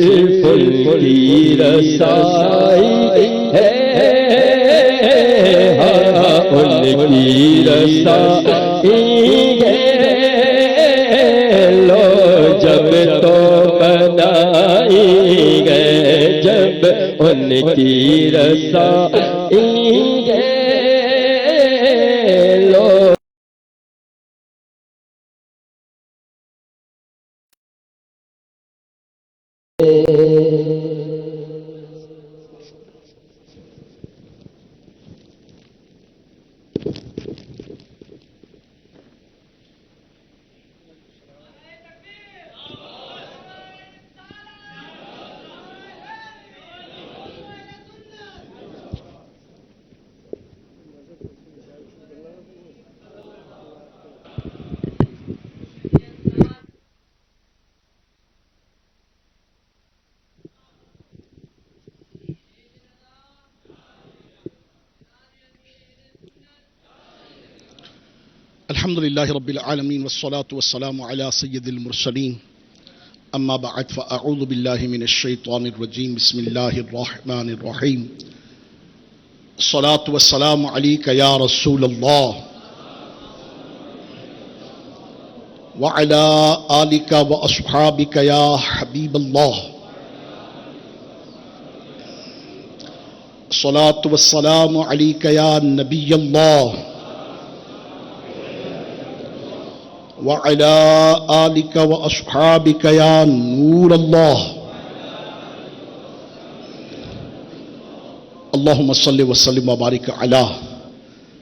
صرف ان کی رسائی ہے، ان کی رسائی ہے، لو جب تو بنائی گئے، جب ان کی رسائی ہے، لو الحمد لله رب العالمين والصلاة والسلام على سيد المرسلين أما بعد فأعوذ بالله من الشيطان الرجيم بسم الله الرحمن الرحيم الصلاة والسلام عليك يا رسول الله وعلى آلك وأصحابك يا حبيب الله الصلاة والسلام عليك يا نبي الله وعلى آلك وأصحابك يا نور الله اللهم صل وسلم وبارك على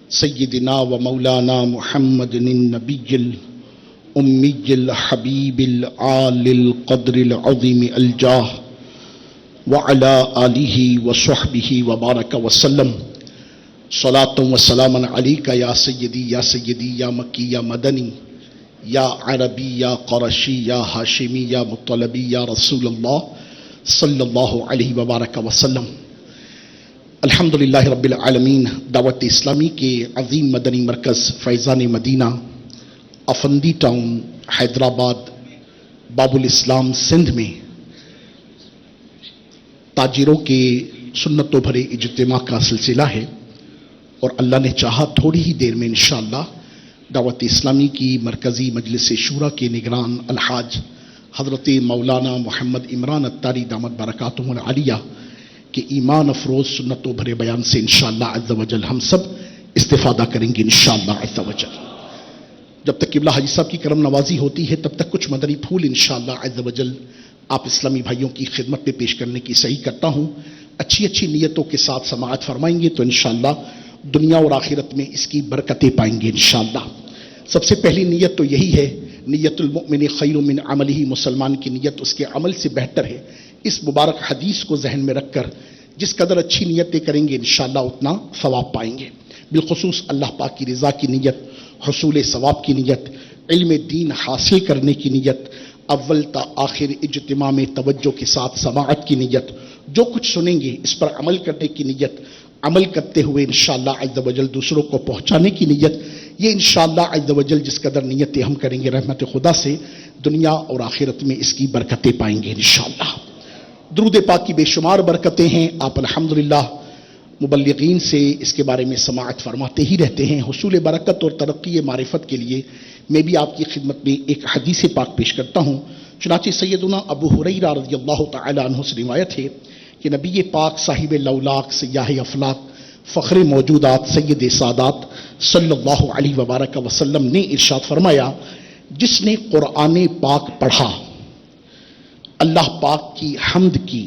سيدنا ومولانا محمد النبي الأمي الحبيب العالي القدر العظيم الجاه وعلى آله وصحبه وبارك وسلم صلاة وسلاما عليك يا سيدي يا سيدي يا مكي يا مدني یا عربی یا قرشی یا ہاشمی یا مطلبی یا رسول اللہ صلی اللہ علیہ وبارک وسلم۔ الحمدللہ رب العالمین دعوت اسلامی کے عظیم مدنی مرکز فیضان مدینہ افندی ٹاؤن حیدرآباد باب الاسلام سندھ میں تاجروں کے سنتوں بھرے اجتماع کا سلسلہ ہے، اور اللہ نے چاہا تھوڑی ہی دیر میں انشاءاللہ دعوت اسلامی کی مرکزی مجلس شورا کے نگران الحاج حضرت مولانا محمد عمران اتاری دامت برکاتہم العالیہ کے ایمان افروز سنتوں بھرے بیان سے انشاءاللہ عز و جل ہم سب استفادہ کریں گے انشاءاللہ عز و جل۔ جب تک قبلہ حاجی صاحب کی کرم نوازی ہوتی ہے تب تک کچھ مدنی پھول انشاءاللہ عز و جل آپ اسلامی بھائیوں کی خدمت میں پیش کرنے کی صحیح کرتا ہوں۔ اچھی اچھی نیتوں کے ساتھ سماعت فرمائیں گے تو انشاءاللہ دنیا اور آخرت میں اس کی برکتیں پائیں گے انشاءاللہ۔ سب سے پہلی نیت تو یہی ہے، نیت المؤمن خیر من عملہ، مسلمان کی نیت اس کے عمل سے بہتر ہے۔ اس مبارک حدیث کو ذہن میں رکھ کر جس قدر اچھی نیتیں کریں گے انشاءاللہ اتنا ثواب پائیں گے۔ بالخصوص اللہ پاک کی رضا کی نیت، حصول ثواب کی نیت، علم دین حاصل کرنے کی نیت، اول تا آخر اجتماع میں توجہ کے ساتھ سماعت کی نیت، جو کچھ سنیں گے اس پر عمل کرنے کی نیت، عمل کرتے ہوئے انشاءاللہ عز و جل دوسروں کو پہنچانے کی نیت، یہ انشاءاللہ عز و جل جس قدر نیتیں ہم کریں گے رحمت خدا سے دنیا اور آخرت میں اس کی برکتیں پائیں گے انشاءاللہ۔ درود پاک کی بے شمار برکتیں ہیں، آپ الحمدللہ مبلغین سے اس کے بارے میں سماعت فرماتے ہی رہتے ہیں۔ حصول برکت اور ترقی معرفت کے لیے میں بھی آپ کی خدمت میں ایک حدیث پاک پیش کرتا ہوں۔ چنانچہ سیدنا ابو ہریرہ رضی اللہ تعالی عنہ سے روایت ہے کہ نبی پاک صاحب لولاک سیاہ افلاک فخر موجودات سید سادات صلی اللہ علیہ وبارک وسلم نے ارشاد فرمایا، جس نے قرآن پاک پڑھا، اللہ پاک کی حمد کی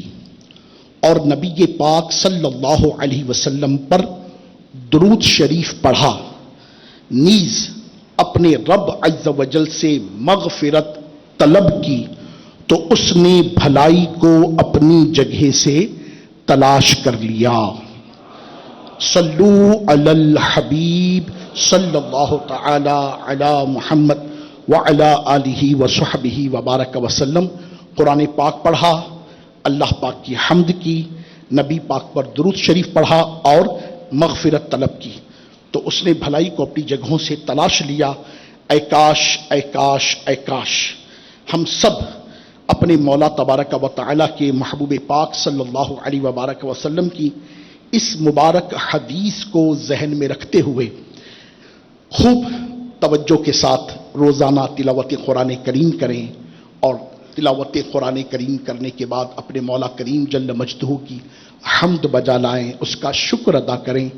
اور نبی پاک صلی اللہ علیہ وسلم پر درود شریف پڑھا، نیز اپنے رب عز و جل سے مغفرت طلب کی، تو اس نے بھلائی کو اپنی جگہ سے تلاش کر لیا۔ صلو علی الحبیب صلی اللہ تعالی علی محمد وعلی آلہ وصحبہ وبارک وسلم۔ قرآن پاک پڑھا، اللہ پاک کی حمد کی، نبی پاک پر درود شریف پڑھا اور مغفرت طلب کی، تو اس نے بھلائی کو اپنی جگہوں سے تلاش لیا۔ اے کاش اے کاش اے کاش ہم سب اپنے مولا تبارک و تعالی کے محبوب پاک صلی اللہ علیہ وبارک وسلم کی اس مبارک حدیث کو ذہن میں رکھتے ہوئے خوب توجہ کے ساتھ روزانہ تلاوت قرآن کریم کریں، اور تلاوت قرآن کریم کرنے کے بعد اپنے مولا کریم جل مجدہ کی حمد بجا لائیں، اس کا شکر ادا کریں،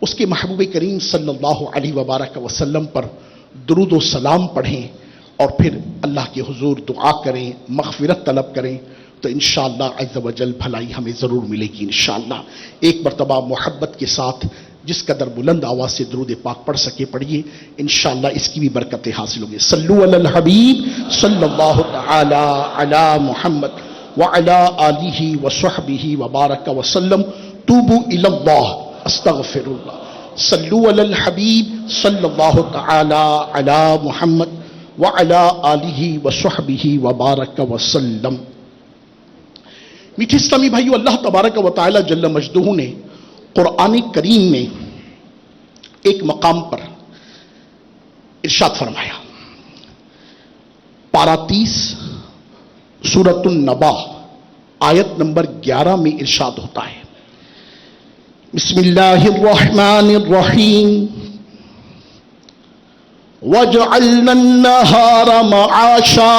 اس کے محبوب کریم صلی اللہ علیہ وبارک وسلم پر درود و سلام پڑھیں، اور پھر اللہ کے حضور دعا کریں، مغفرت طلب کریں، تو انشاءاللہ عز و جل بھلائی ہمیں ضرور ملے گی انشاءاللہ۔ ایک مرتبہ محبت کے ساتھ جس قدر بلند آواز سے درود پاک پڑھ سکے پڑھیے، انشاءاللہ اس کی بھی برکتیں حاصل ہوں گی۔ صلو علی الحبیب صلی اللہ تعالی علی محمد وعلی آلہ وصحبہ وبارک وسلم۔ توبوا الی اللہ استغفر اللہ۔ صلو علی الحبیب صلی اللہ تعالی علی محمد وعلی آلہ وصحبہ وبارک وسلم۔ میٹھے اسلامی بھائیو، اللہ تبارک و تعالی جل مجدہ نے قرآن کریم میں ایک مقام پر ارشاد فرمایا، پارہ 30 سورۃ النبا آیت نمبر 11 میں ارشاد ہوتا ہے، بسم اللہ الرحمن الرحیم، وَجَعَلْنَا النَّهَارَ مَعَاشًا۔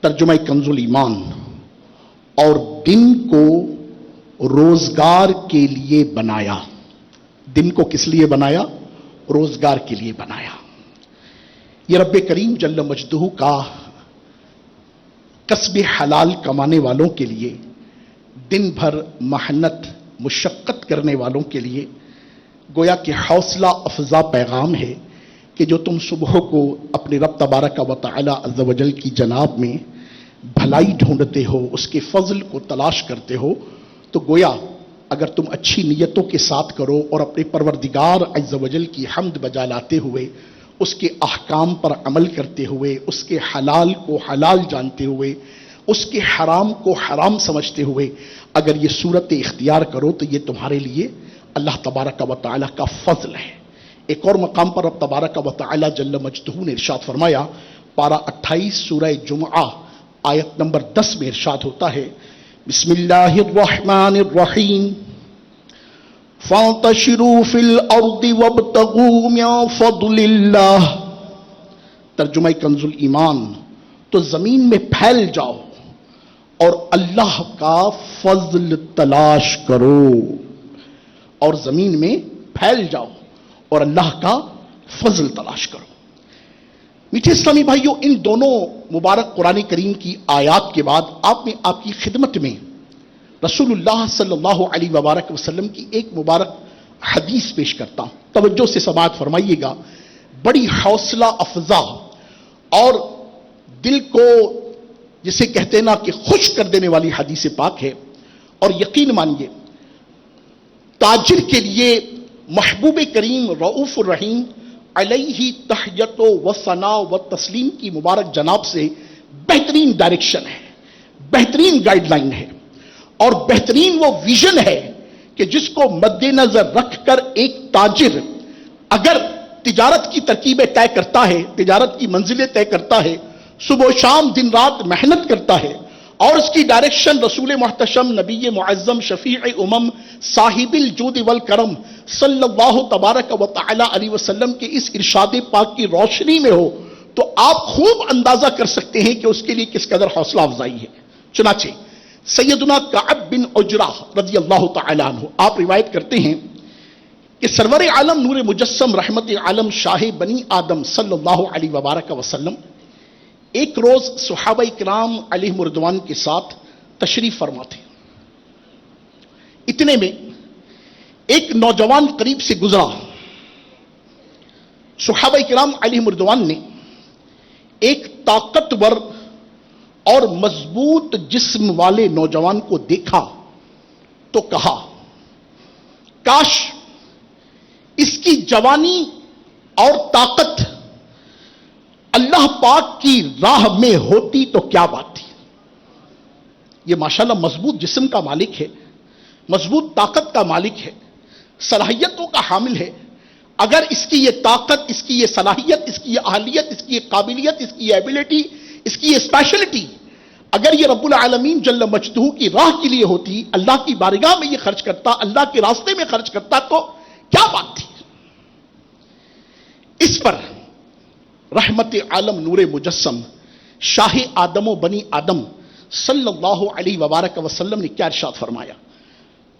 ترجمہ کنز ایمان، اور دن کو روزگار کے لیے بنایا۔ دن کو کس لیے بنایا؟ روزگار کے لیے بنایا۔ یہ رب کریم جل مجدہ کا کسب حلال کمانے والوں کے لیے، دن بھر محنت مشقت کرنے والوں کے لیے گویا کہ حوصلہ افزا پیغام ہے کہ جو تم صبح کو اپنے رب تبارک و تعالی عز و جل کی جناب میں بھلائی ڈھونڈتے ہو، اس کے فضل کو تلاش کرتے ہو، تو گویا اگر تم اچھی نیتوں کے ساتھ کرو اور اپنے پروردگار عز و جل کی حمد بجا لاتے ہوئے، اس کے احکام پر عمل کرتے ہوئے، اس کے حلال کو حلال جانتے ہوئے، اس کے حرام کو حرام سمجھتے ہوئے اگر یہ صورت اختیار کرو تو یہ تمہارے لیے اللہ تبارک و تعالی کا فضل ہے۔ ایک اور مقام پر رب تبارک و تعالی جل مجدہ نے ارشاد فرمایا، پارہ 28 سورہ جمعہ آیت نمبر 10 میں ارشاد ہوتا ہے، بسم اللہ الرحمن الرحیم، فَانْتَشِرُوا فِي الْأَرْضِ وَابْتَغُوا مِنْ فَضْلِ اللَّهِ۔ ترجمہ کنز ایمان، تو زمین میں پھیل جاؤ اور اللہ کا فضل تلاش کرو، اور زمین میں پھیل جاؤ اور اللہ کا فضل تلاش کرو۔ میٹھے اسلامی بھائیوں، ان دونوں مبارک قرآن کریم کی آیات کے بعد آپ کی خدمت میں رسول اللہ صلی اللہ علیہ وبارک وسلم کی ایک مبارک حدیث پیش کرتا ہوں، توجہ سے سماعت فرمائیے گا۔ بڑی حوصلہ افزا اور دل کو جسے کہتے نا کہ خوش کر دینے والی حدیث پاک ہے، اور یقین مانیے تاجر کے لیے محبوب کریم رؤوف الرحیم علیہ تحیت و ثناء و تسلیم کی مبارک جناب سے بہترین ڈائریکشن ہے، بہترین گائیڈ لائن ہے، اور بہترین وہ ویژن ہے کہ جس کو مد نظر رکھ کر ایک تاجر اگر تجارت کی ترکیبیں طے کرتا ہے، تجارت کی منزلیں طے کرتا ہے، صبح و شام دن رات محنت کرتا ہے، اور اس کی ڈائریکشن رسول محتشم نبی معظم شفیع امم صاحب الجود والکرم صلی اللہ تبارک و تعالی علیہ وسلم کے اس ارشاد پاک کی روشنی میں ہو، تو آپ خوب اندازہ کر سکتے ہیں کہ اس کے لیے کس قدر حوصلہ افزائی ہے۔ چنانچہ سیدنا کعب بن عجرہ رضی اللہ تعالی عنہ آپ روایت کرتے ہیں کہ سرور عالم نور مجسم رحمت عالم شاہ بنی آدم صلی اللہ علیہ وبارک وسلم ایک روز صحابہ کرام علیہم رضوان کے ساتھ تشریف فرما تھے۔ اتنے میں ایک نوجوان قریب سے گزرا۔ صحابہ کرام علیہم رضوان نے ایک طاقتور اور مضبوط جسم والے نوجوان کو دیکھا تو کہا، کاش اس کی جوانی اور طاقت اللہ پاک کی راہ میں ہوتی تو کیا بات تھی۔ یہ ماشاءاللہ مضبوط جسم کا مالک ہے، مضبوط طاقت کا مالک ہے، صلاحیتوں کا حامل ہے۔ اگر اس کی یہ طاقت، اس کی یہ صلاحیت، اس کی یہ اہلیت، اس کی یہ قابلیت، اس کی یہ ایبلٹی اس کی یہ اسپیشلٹی اگر یہ رب العالمین جل مجدہ کی راہ کے لیے ہوتی، اللہ کی بارگاہ میں یہ خرچ کرتا، اللہ کے راستے میں خرچ کرتا، تو کیا بات تھی؟ اس پر رحمت عالم نور مجسم شاہ آدم و بنی آدم صلی اللہ علیہ وبارک وسلم نے کیا ارشاد فرمایا؟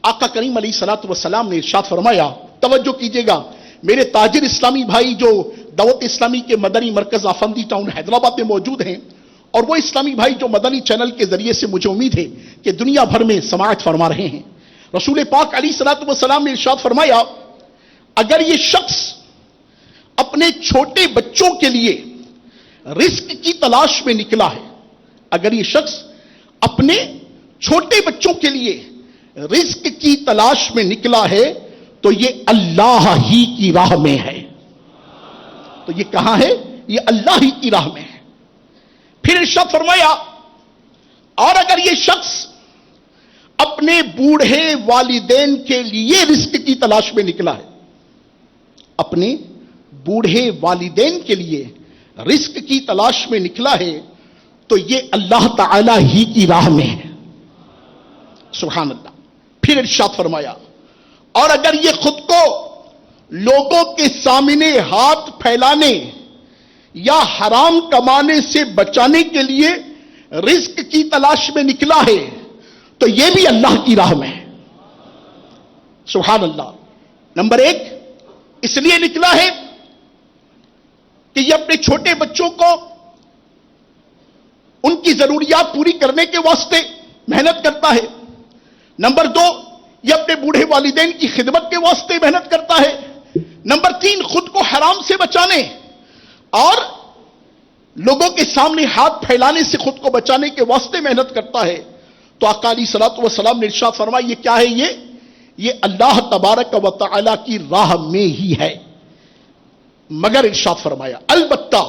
آقا کریم علیہ الصلوۃ والسلام نے ارشاد فرمایا، توجہ کیجئے گا میرے تاجر اسلامی بھائی جو دعوت اسلامی کے مدنی مرکز آفندی ٹاؤن حیدرآباد میں موجود ہیں، اور وہ اسلامی بھائی جو مدنی چینل کے ذریعے سے مجھے امید ہے کہ دنیا بھر میں سماعت فرما رہے ہیں، رسول پاک علیہ الصلوۃ والسلام نے ارشاد فرمایا، اگر یہ شخص اپنے چھوٹے بچوں کے لیے رزق کی تلاش میں نکلا ہے، اگر یہ شخص اپنے چھوٹے بچوں کے لیے رزق کی تلاش میں نکلا ہے تو یہ اللہ ہی کی راہ میں ہے۔ تو یہ کہاں ہے؟ یہ اللہ ہی کی راہ میں ہے۔ پھر ارشاد فرمایا، اور اگر یہ شخص اپنے بوڑھے والدین کے لیے رزق کی تلاش میں نکلا ہے، اپنے بوڑھے والدین کے لیے رزق کی تلاش میں نکلا ہے تو یہ اللہ تعالی ہی کی راہ میں ہے۔ سبحان اللہ۔ پھر ارشاد فرمایا، اور اگر یہ خود کو لوگوں کے سامنے ہاتھ پھیلانے یا حرام کمانے سے بچانے کے لیے رزق کی تلاش میں نکلا ہے تو یہ بھی اللہ کی راہ میں ہے۔ سبحان اللہ۔ نمبر 1 اس لیے نکلا ہے کہ یہ اپنے چھوٹے بچوں کو ان کی ضروریات پوری کرنے کے واسطے محنت کرتا ہے۔ نمبر 2 یہ اپنے بوڑھے والدین کی خدمت کے واسطے محنت کرتا ہے۔ نمبر 3 خود کو حرام سے بچانے اور لوگوں کے سامنے ہاتھ پھیلانے سے خود کو بچانے کے واسطے محنت کرتا ہے۔ تو آقا علیہ الصلوۃ والسلام نے ارشاد فرمایا، یہ کیا ہے؟ یہ اللہ تبارک و تعالی کی راہ میں ہی ہے۔ مگر ارشاد فرمایا، البتہ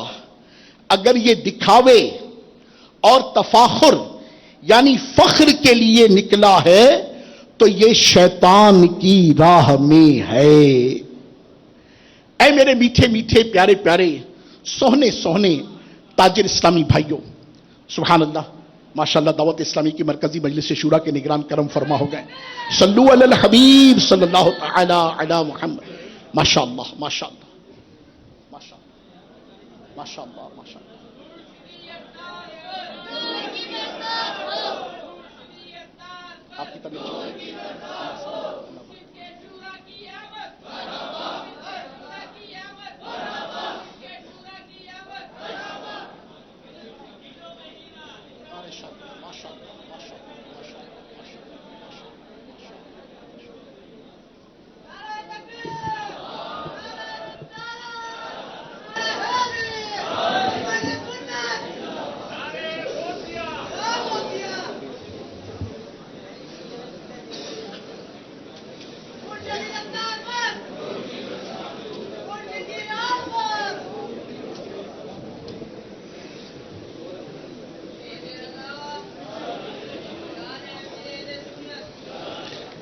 اگر یہ دکھاوے اور تفاخر یعنی فخر کے لیے نکلا ہے تو یہ شیطان کی راہ میں ہے۔ اے میرے میٹھے میٹھے پیارے پیارے سوہنے سوہنے تاجر اسلامی بھائیوں، سبحان اللہ، ماشاءاللہ دعوت اسلامی کی مرکزی مجلس شورا کے نگران کرم فرما ہو گئے۔ صلو علی الحبیب صلی اللہ تعالی علی محمد۔ ماشاءاللہ ماشاءاللہ ماشاءاللہ ماشاءاللہ ماشاءاللہ۔ آپ کی طبیعت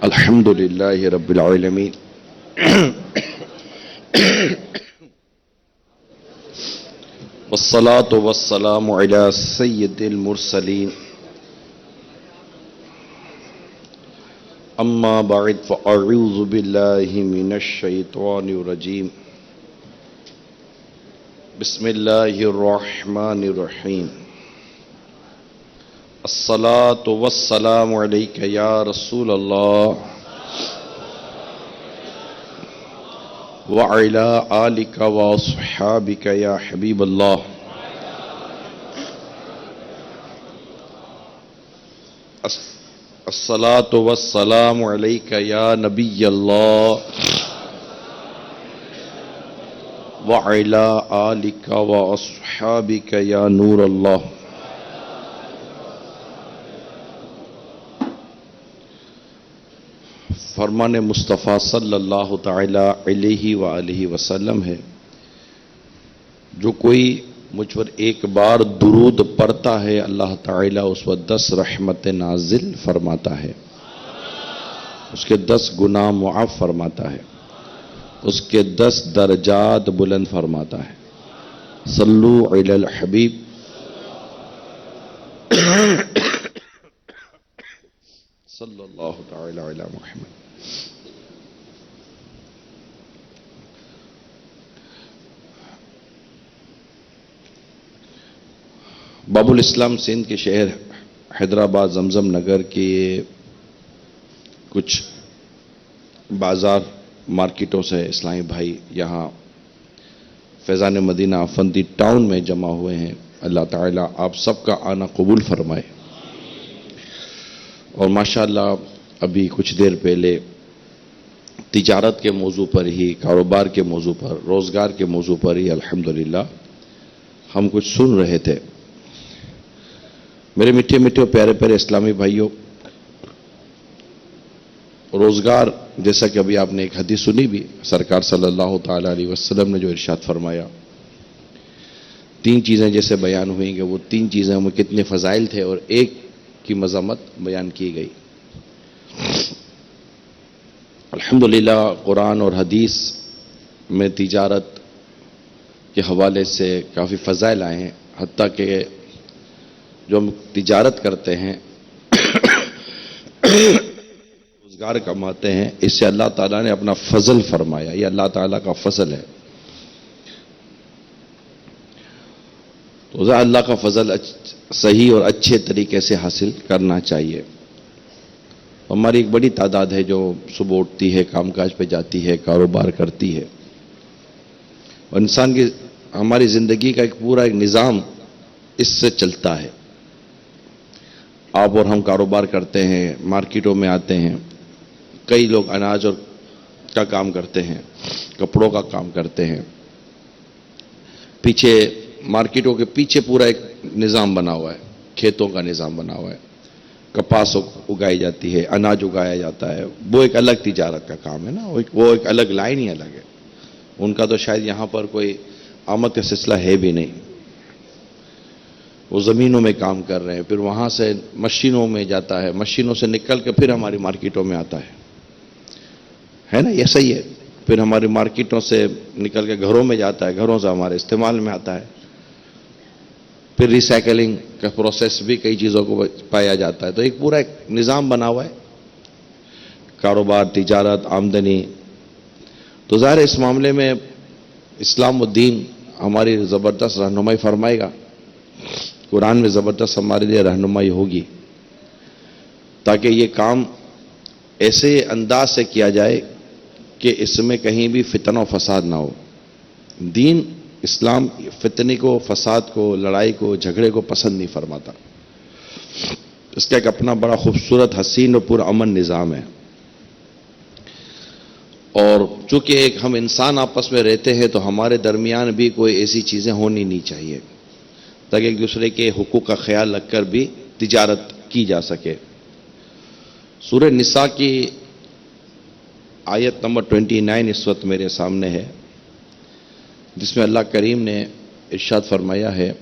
الحمد للہ رب العالمین والصلاة والسلام علی سید المرسلین اما بعد فاعوذ باللہ من الشیطان الرجیم بسم اللہ الرحمن الرحیم الصلاة والسلام علیک یا رسول اللہ وعلی آلک واصحابک یا حبیب اللہ الصلاة والسلام علیک یا نبی اللہ وعلی آلک واصحابک یا نور اللہ۔ فرمان مصطفیٰ صلی اللہ تعالی علیہ وآلہ وسلم ہے، جو کوئی مجھ پر ایک بار درود پڑھتا ہے اللہ تعالیٰ اس پر 10 رحمت نازل فرماتا ہے، اس کے 10 گناہ معاف فرماتا ہے، اس کے 10 درجات بلند فرماتا ہے۔ صلو علی الحبیب صلی اللہ تعالی علی محمد. باب الاسلام سندھ کے شہر حیدرآباد زمزم نگر کے کچھ بازار مارکیٹوں سے اسلامی بھائی یہاں فیضان مدینہ افندی ٹاؤن میں جمع ہوئے ہیں. اللہ تعالیٰ آپ سب کا آنا قبول فرمائے. اور ماشاءاللہ ابھی کچھ دیر پہلے تجارت کے موضوع پر ہی، کاروبار کے موضوع پر، روزگار کے موضوع پر ہی الحمدللہ ہم کچھ سن رہے تھے. میرے میٹھے میٹھے پیارے پیارے اسلامی بھائیوں، روزگار جیسا کہ ابھی آپ نے ایک حدیث سنی بھی، سرکار صلی اللہ تعالی علیہ وسلم نے جو ارشاد فرمایا، 3 چیزیں جیسے بیان ہوئیں کہ وہ 3 چیزیں میں کتنے فضائل تھے اور ایک کی مذمت بیان کی گئی. الحمدللہ قرآن اور حدیث میں تجارت کے حوالے سے کافی فضائل آئے ہیں. حتیٰ کہ جو ہم تجارت کرتے ہیں روزگار کماتے ہیں، اس سے اللہ تعالیٰ نے اپنا فضل فرمایا. یہ اللہ تعالیٰ کا فضل ہے. تو اللہ کا فضل صحیح اور اچھے طریقے سے حاصل کرنا چاہیے. ہماری ایک بڑی تعداد ہے جو صبح اٹھتی ہے، کام کاج پہ جاتی ہے، کاروبار کرتی ہے، اور انسان کی ہماری زندگی کا ایک پورا ایک نظام اس سے چلتا ہے. آپ اور ہم کاروبار کرتے ہیں، مارکیٹوں میں آتے ہیں، کئی لوگ اناج اور کا کام کرتے ہیں، کپڑوں کا کام کرتے ہیں. پیچھے مارکیٹوں کے پیچھے پورا ایک نظام بنا ہوا ہے، کھیتوں کا نظام بنا ہوا ہے. کپاس اگائی جاتی ہے، اناج اگایا جاتا ہے. وہ ایک الگ تجارت کا کام ہے نا، وہ ایک الگ لائن ہی الگ ہے. ان کا تو شاید یہاں پر کوئی آمد کا سلسلہ ہے بھی نہیں. وہ زمینوں میں کام کر رہے ہیں، پھر وہاں سے مشینوں میں جاتا ہے، مشینوں سے نکل کے پھر ہماری مارکیٹوں میں آتا ہے نا. یہ صحیح ہے. پھر ہماری مارکیٹوں سے نکل کے گھروں میں جاتا ہے، گھروں سے ہمارے استعمال میں آتا ہے. پھر ریسائکلنگ کا پروسیس بھی کئی چیزوں کو پایا جاتا ہے. تو ایک پورا ایک نظام بنا ہوا ہے، کاروبار، تجارت، آمدنی. تو ظاہر اس معاملے میں اسلام و دین ہماری زبردست رہنمائی فرمائے گا. قرآن میں زبردست ہمارے لیے رہنمائی ہوگی تاکہ یہ کام ایسے انداز سے کیا جائے کہ اس میں کہیں بھی فتنہ و فساد نہ ہو. دین اسلام فتنے کو، فساد کو، لڑائی کو، جھگڑے کو پسند نہیں فرماتا. اس کا ایک اپنا بڑا خوبصورت، حسین اور پورا امن نظام ہے. اور چونکہ ایک ہم انسان آپس میں رہتے ہیں تو ہمارے درمیان بھی کوئی ایسی چیزیں ہونی نہیں چاہیے تاکہ ایک دوسرے کے حقوق کا خیال رکھ کر بھی تجارت کی جا سکے. سورہ نساء کی آیت نمبر 29 اس وقت میرے سامنے ہے، جس میں اللہ کریم نے ارشاد فرمایا ہے،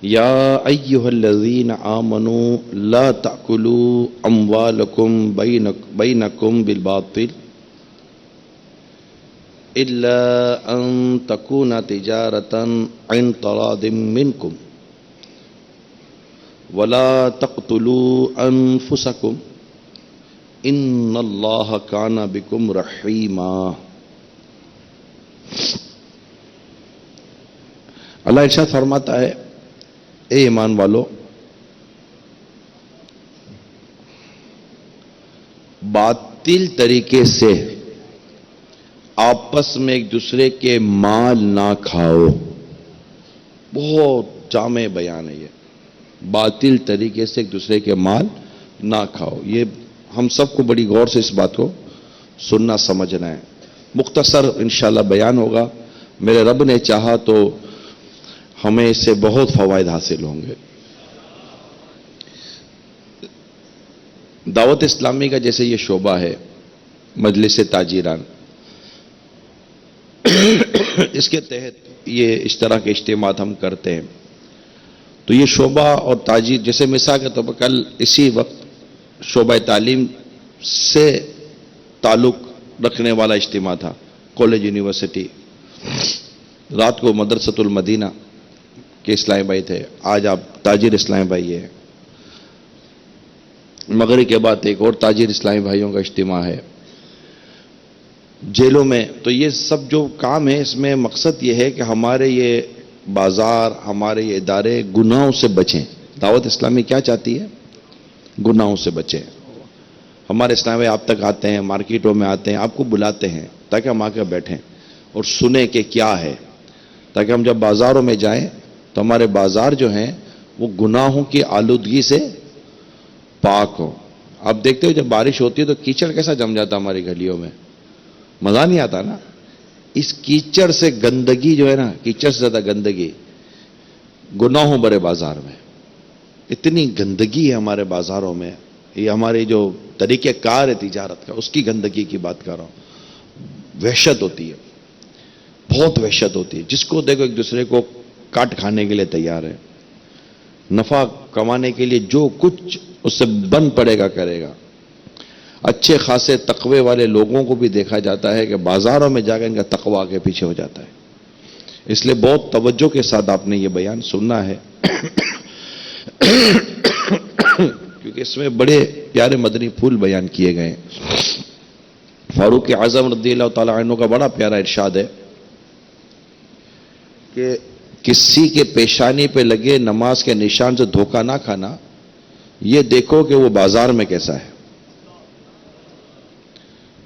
یا ایھا الذین آمنوا لا تأکلوا اموالکم بینکم بالباطل الا ان تکون تجارۃ عن تراض منکم ولا تقتلوا انفسکم ان اللہ کان بکم رحیما. اللہ ارشاد فرماتا ہے، اے ایمان والو، باطل طریقے سے آپس میں ایک دوسرے کے مال نہ کھاؤ. بہت جامع بیان ہے یہ. باطل طریقے سے ایک دوسرے کے مال نہ کھاؤ. یہ ہم سب کو بڑی غور سے اس بات کو سننا سمجھنا ہے. مختصر انشاءاللہ بیان ہوگا. میرے رب نے چاہا تو ہمیں اس سے بہت فوائد حاصل ہوں گے. دعوت اسلامی کا جیسے یہ شعبہ ہے مجلس تاجران، اس کے تحت یہ اس طرح کے اجتماعات ہم کرتے ہیں. تو یہ شعبہ اور تاجر، جیسے مثال کے طور پر کل اسی وقت شعبہ تعلیم سے تعلق رکھنے والا اجتماع تھا، کالج یونیورسٹی. رات کو مدرسۃ المدینہ کے اسلامی بھائی تھے، آج آپ تاجر اسلامی بھائی ہیں. مغرب کے بعد ایک اور تاجر اسلامی بھائیوں کا اجتماع ہے جیلوں میں. تو یہ سب جو کام ہے اس میں مقصد یہ ہے کہ ہمارے یہ بازار، ہمارے یہ ادارے گناہوں سے بچیں. دعوت اسلامی کیا چاہتی ہے؟ گناہوں سے بچیں. ہمارے اسلامی آپ تک آتے ہیں، مارکیٹوں میں آتے ہیں، آپ کو بلاتے ہیں تاکہ ہم آ کے بیٹھیں اور سنیں کہ کیا ہے، تاکہ ہم جب بازاروں میں جائیں تو ہمارے بازار جو ہیں وہ گناہوں کی آلودگی سے پاک ہو. آپ دیکھتے ہو جب بارش ہوتی ہے تو کیچڑ کیسا جم جاتا ہے ہماری گلیوں میں، مزہ نہیں آتا نا. اس کیچڑ سے گندگی جو ہے نا، کیچڑ سے زیادہ گندگی گناہوں بھرے بازار میں. اتنی گندگی ہے ہمارے بازاروں میں. یہ ہمارے جو طریقہ کار ہے تجارت کا، اس کی گندگی کی بات کر رہا ہوں. وحشت ہوتی ہے، بہت وحشت ہوتی ہے. جس کو دیکھو ایک دوسرے کو کاٹ کھانے کے لیے تیار ہے، نفع کمانے کے لیے جو کچھ اس سے بن پڑے گا کرے گا. اچھے خاصے تقوی والے لوگوں کو بھی دیکھا جاتا ہے کہ بازاروں میں جا کر ان کا تقوی کے پیچھے ہو جاتا ہے. اس لیے بہت توجہ کے ساتھ آپ نے یہ بیان سننا ہے کیونکہ اس میں بڑے پیارے مدنی پھول بیان کیے گئے ہیں. فاروق اعظم رضی اللہ تعالیٰ عنہ کا بڑا پیارا ارشاد ہے کہ کسی کے پیشانی پہ لگے نماز کے نشان سے دھوکہ نہ کھانا، یہ دیکھو کہ وہ بازار میں کیسا ہے.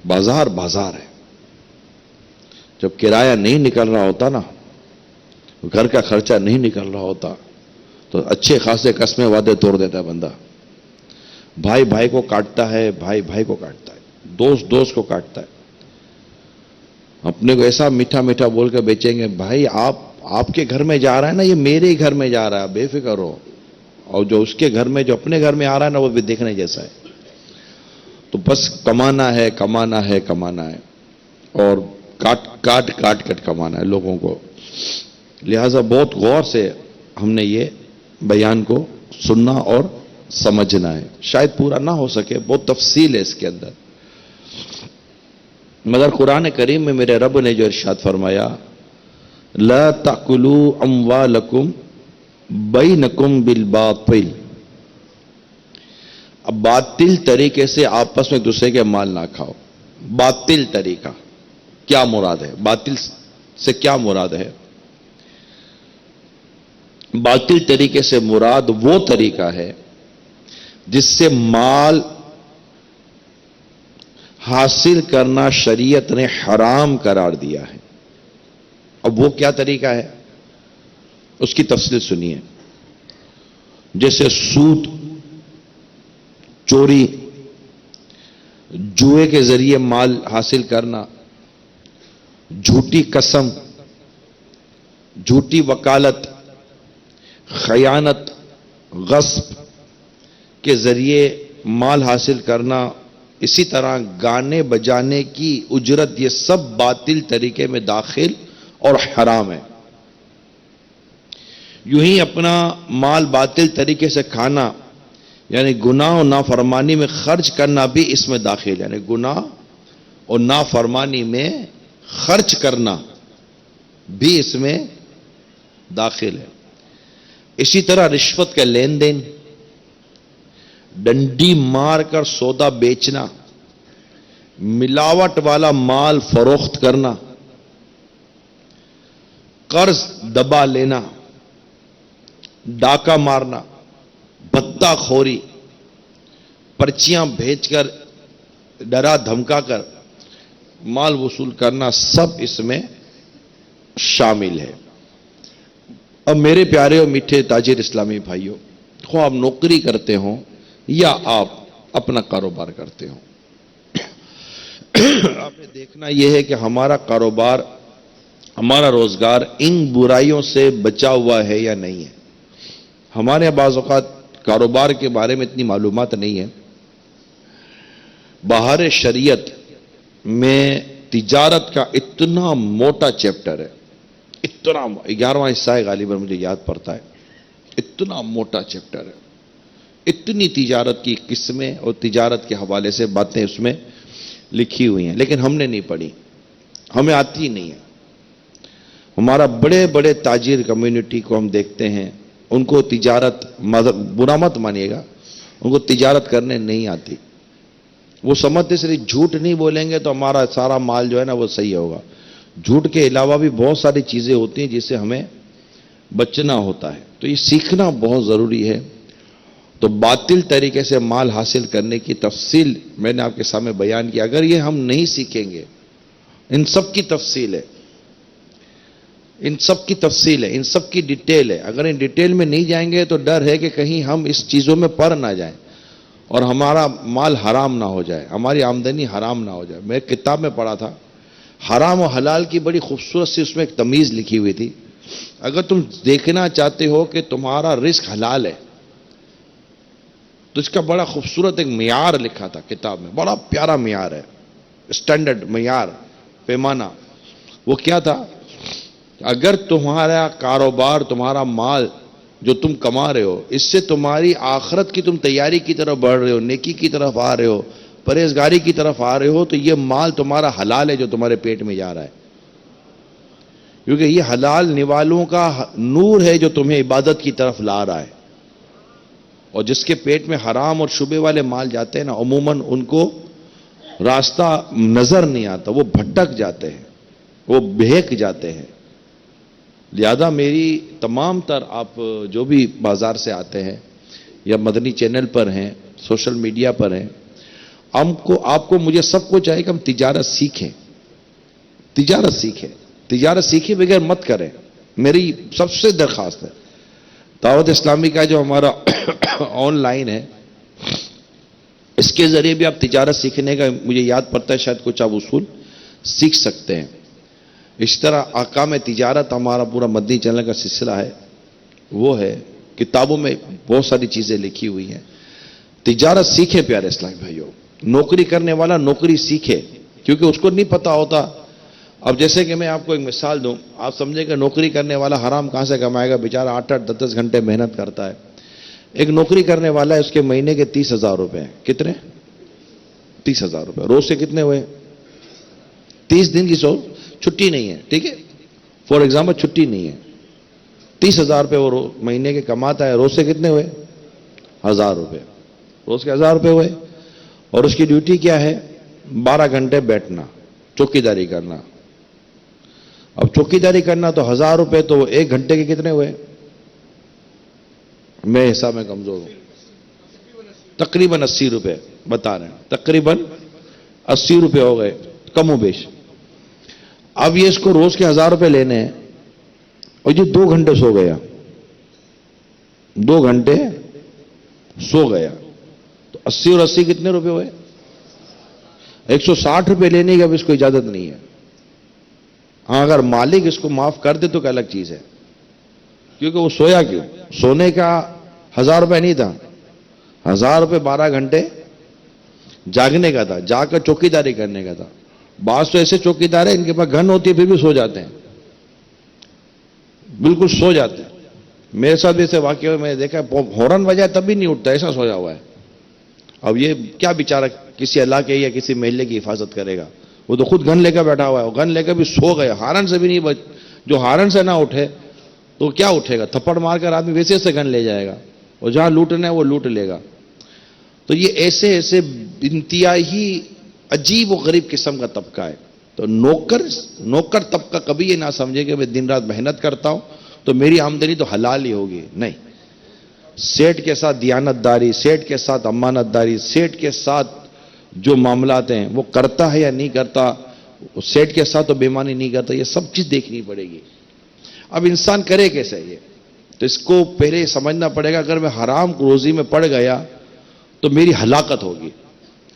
بازار بازار ہے. جب کرایہ نہیں نکل رہا ہوتا نا، گھر کا خرچہ نہیں نکل رہا ہوتا، تو اچھے خاصے قسمیں وعدے توڑ دیتا ہے بندہ. بھائی بھائی کو کاٹتا ہے، بھائی بھائی کو کاٹتا ہے، دوست دوست کو کاٹتا ہے. اپنے کو ایسا میٹھا میٹھا بول کے بیچیں گے، بھائی آپ کے گھر میں جا رہا ہے نا، یہ میرے ہی گھر میں جا رہا ہے، بے فکر ہو. اور جو اس کے گھر میں، جو اپنے گھر میں آ رہا ہے نا، وہ بھی دیکھنے جیسا ہے. تو بس کمانا ہے کمانا ہے کمانا ہے، اور کاٹ کاٹ کاٹ کٹ کمانا ہے لوگوں کو. لہذا بہت غور سے ہم نے یہ بیان کو سننا اور سمجھنا ہے. شاید پورا نہ ہو سکے، بہت تفصیل ہے اس کے اندر، مگر قرآن کریم میں میرے رب نے جو ارشاد فرمایا، لا تأکلوا اموالکم بینکم بالباطل. اب باطل طریقے سے آپس میں ایک دوسرے کے مال نہ کھاؤ. باطل طریقہ کیا مراد ہے؟ باطل سے کیا مراد ہے؟ باطل طریقے سے مراد وہ طریقہ ہے جس سے مال حاصل کرنا شریعت نے حرام قرار دیا ہے. اب وہ کیا طریقہ ہے؟ اس کی تفصیل سنیے. جیسے سود، چوری، جوئے کے ذریعے مال حاصل کرنا، جھوٹی قسم، جھوٹی وکالت، خیانت، غصب کے ذریعے مال حاصل کرنا، اسی طرح گانے بجانے کی اجرت، یہ سب باطل طریقے میں داخل اور حرام ہے. یوں ہی اپنا مال باطل طریقے سے کھانا، یعنی گناہ اور نافرمانی میں خرچ کرنا بھی اس میں داخل ہے. یعنی گناہ اور نافرمانی میں خرچ کرنا بھی اس میں داخل ہے. اسی طرح رشوت کا لین دین، ڈنڈی مار کر سودا بیچنا، ملاوٹ والا مال فروخت کرنا، قرض دبا لینا، ڈاکہ مارنا، بھتہ خوری، پرچیاں بھیج کر ڈرا دھمکا کر مال وصول کرنا، سب اس میں شامل ہے. اب میرے پیارے اور میٹھے تاجر اسلامی بھائیوں، خواہ آپ نوکری کرتے ہوں یا آپ اپنا کاروبار کرتے ہوں، آپ نے دیکھنا یہ ہے کہ ہمارا کاروبار، ہمارا روزگار ان برائیوں سے بچا ہوا ہے یا نہیں ہے. ہمارے بعض اوقات کاروبار کے بارے میں اتنی معلومات نہیں ہے. بہار شریعت میں تجارت کا اتنا موٹا چیپٹر ہے، اتنا 11واں حصہ ہے غالباً، مجھے یاد پڑتا ہے. اتنا موٹا چیپٹر ہے، اتنی تجارت کی قسمیں اور تجارت کے حوالے سے باتیں اس میں لکھی ہوئی ہیں، لیکن ہم نے نہیں پڑھی، ہمیں آتی ہی نہیں ہے. ہمارا بڑے بڑے تاجر کمیونٹی کو ہم دیکھتے ہیں، ان کو تجارت، برا مت مانیے گا، ان کو تجارت کرنے نہیں آتی. وہ سمجھتے صرف جھوٹ نہیں بولیں گے تو ہمارا سارا مال جو ہے نا وہ صحیح ہوگا. جھوٹ کے علاوہ بھی بہت ساری چیزیں ہوتی ہیں جس سے ہمیں بچنا ہوتا ہے. تو یہ سیکھنا بہت ضروری ہے. تو باطل طریقے سے مال حاصل کرنے کی تفصیل میں نے آپ کے سامنے بیان کی. اگر یہ ہم نہیں سیکھیں گے، ان سب کی تفصیل ہے، ان سب کی تفصیل ہے، ان سب کی ڈیٹیل ہے. اگر ان ڈیٹیل میں نہیں جائیں گے تو ڈر ہے کہ کہیں ہم اس چیزوں میں پڑ نہ جائیں اور ہمارا مال حرام نہ ہو جائے، ہماری آمدنی حرام نہ ہو جائے. میں ایک کتاب میں پڑھا تھا، حرام و حلال کی بڑی خوبصورت سی اس میں ایک تمیز لکھی ہوئی تھی. اگر تم دیکھنا چاہتے ہو کہ تمہارا رزق حلال ہے تو اس کا بڑا خوبصورت ایک معیار لکھا تھا کتاب میں، بڑا پیارا معیار ہے، اسٹینڈرڈ معیار، پیمانہ. وہ کیا تھا؟ اگر تمہارا کاروبار، تمہارا مال جو تم کما رہے ہو، اس سے تمہاری آخرت کی تم تیاری کی طرف بڑھ رہے ہو، نیکی کی طرف آ رہے ہو، پرہیزگاری کی طرف آ رہے ہو، تو یہ مال تمہارا حلال ہے جو تمہارے پیٹ میں جا رہا ہے. کیونکہ یہ حلال نوالوں کا نور ہے جو تمہیں عبادت کی طرف لا رہا ہے. اور جس کے پیٹ میں حرام اور شبے والے مال جاتے ہیں نا، عموماً ان کو راستہ نظر نہیں آتا، وہ بھٹک جاتے ہیں، وہ بہک جاتے ہیں. لہذا میری تمام تر، آپ جو بھی بازار سے آتے ہیں یا مدنی چینل پر ہیں، سوشل میڈیا پر ہیں، آپ کو مجھے سب کو چاہیے کہ ہم تجارت سیکھیں. تجارت سیکھیں، تجارت سیکھیں بغیر مت کریں. میری سب سے درخواست ہے. دعوت اسلامی کا جو ہمارا آن لائن ہے، اس کے ذریعے بھی آپ تجارت سیکھنے کا، مجھے یاد پڑتا ہے شاید کچھ آپ اصول سیکھ سکتے ہیں. اس طرح احکام تجارت ہمارا پورا مدنی چینل کا سلسلہ ہے، وہ ہے کتابوں میں بہت ساری چیزیں لکھی ہوئی ہیں. تجارت سیکھے پیارے اسلامی بھائیوں. نوکری کرنے والا نوکری سیکھے، کیونکہ اس کو نہیں پتا ہوتا. اب جیسے کہ میں آپ کو ایک مثال دوں، آپ سمجھیں کہ نوکری کرنے والا حرام کہاں سے کمائے گا؟ بیچارہ 8-8 10-10 گھنٹے محنت کرتا ہے. ایک نوکری کرنے والا ہے، اس کے مہینے کے 30,000 روپے ہیں. کتنے؟ 30,000 روپے. روز سے کتنے ہوئے؟ 30 دن کی چھٹی نہیں ہے، ٹھیک ہے، فور ایگزامپل چھٹی نہیں ہے. 30,000 روپے وہ مہینے کے کماتا ہے. روز سے کتنے ہوئے؟ 1,000 روپے. روز کے 1,000 روپے ہوئے. اور اس کی ڈیوٹی کیا ہے؟ 12 گھنٹے بیٹھنا، چوکیداری کرنا. اب چوکیداری کرنا تو 1,000 روپے، تو 1 گھنٹے کے کتنے ہوئے؟ میں حساب میں کمزور ہوں، تقریباً 80 روپے بتا رہے ہیں، تقریباً 80 روپے ہو گئے کم و بیش. اب یہ اس کو روز کے 1,000 روپے لینے ہیں، اور یہ 2 گھنٹے سو گیا، 2 گھنٹے سو گیا، تو 80 اور 80 کتنے روپے ہوئے؟ 160 روپے لینے کی اب اس کو اجازت نہیں ہے. ہاں، اگر مالک اس کو معاف کر دے تو کہ الگ چیز ہے، کیونکہ وہ سویا کیوں؟ سونے کا 1,000 روپے نہیں تھا، 1,000 روپے 12 گھنٹے جاگنے کا تھا، جا کر چوکیداری کرنے کا تھا. بعض تو ایسے چوکیدار ہیں ان کے پاس گن ہوتی ہے پھر بھی سو جاتے ہیں، بالکل سو جاتے ہیں. میرے ساتھ بھی ایسے واقعہ میں نے دیکھا، ہورن بجائے تب بھی نہیں اٹھتا، ایسا سویا ہوا ہے. اب یہ کیا بیچارہ کسی علاقے یا کسی محلے کی حفاظت کرے گا؟ وہ تو خود گن لے کر بیٹھا ہوا ہے، وہ گن لے کر بھی سو گیا، ہارن سے بھی نہیں جو ہارن سے نہ اٹھے تو کیا اٹھے گا؟ تھپڑ مار کر آدمی ویسے سے گن لے جائے گا، اور جہاں لوٹنا ہے وہ لوٹ لے گا. تو یہ ایسے انتہائی عجیب و غریب قسم کا طبقہ ہے. تو نوکر طبقہ کبھی یہ نہ سمجھے کہ میں دن رات محنت کرتا ہوں تو میری آمدنی تو حلال ہی ہوگی. نہیں، سیٹ کے ساتھ دیانت داری، سیٹ کے ساتھ امانت داری، سیٹ کے ساتھ جو معاملات ہیں وہ کرتا ہے یا نہیں کرتا، سیٹ کے ساتھ تو بےمانی نہیں کرتا، یہ سب چیز دیکھنی پڑے گی. اب انسان کرے کیسے یہ؟ تو اس کو پہلے سمجھنا پڑے گا، اگر میں حرام روزی میں پڑ گیا تو میری ہلاکت ہوگی.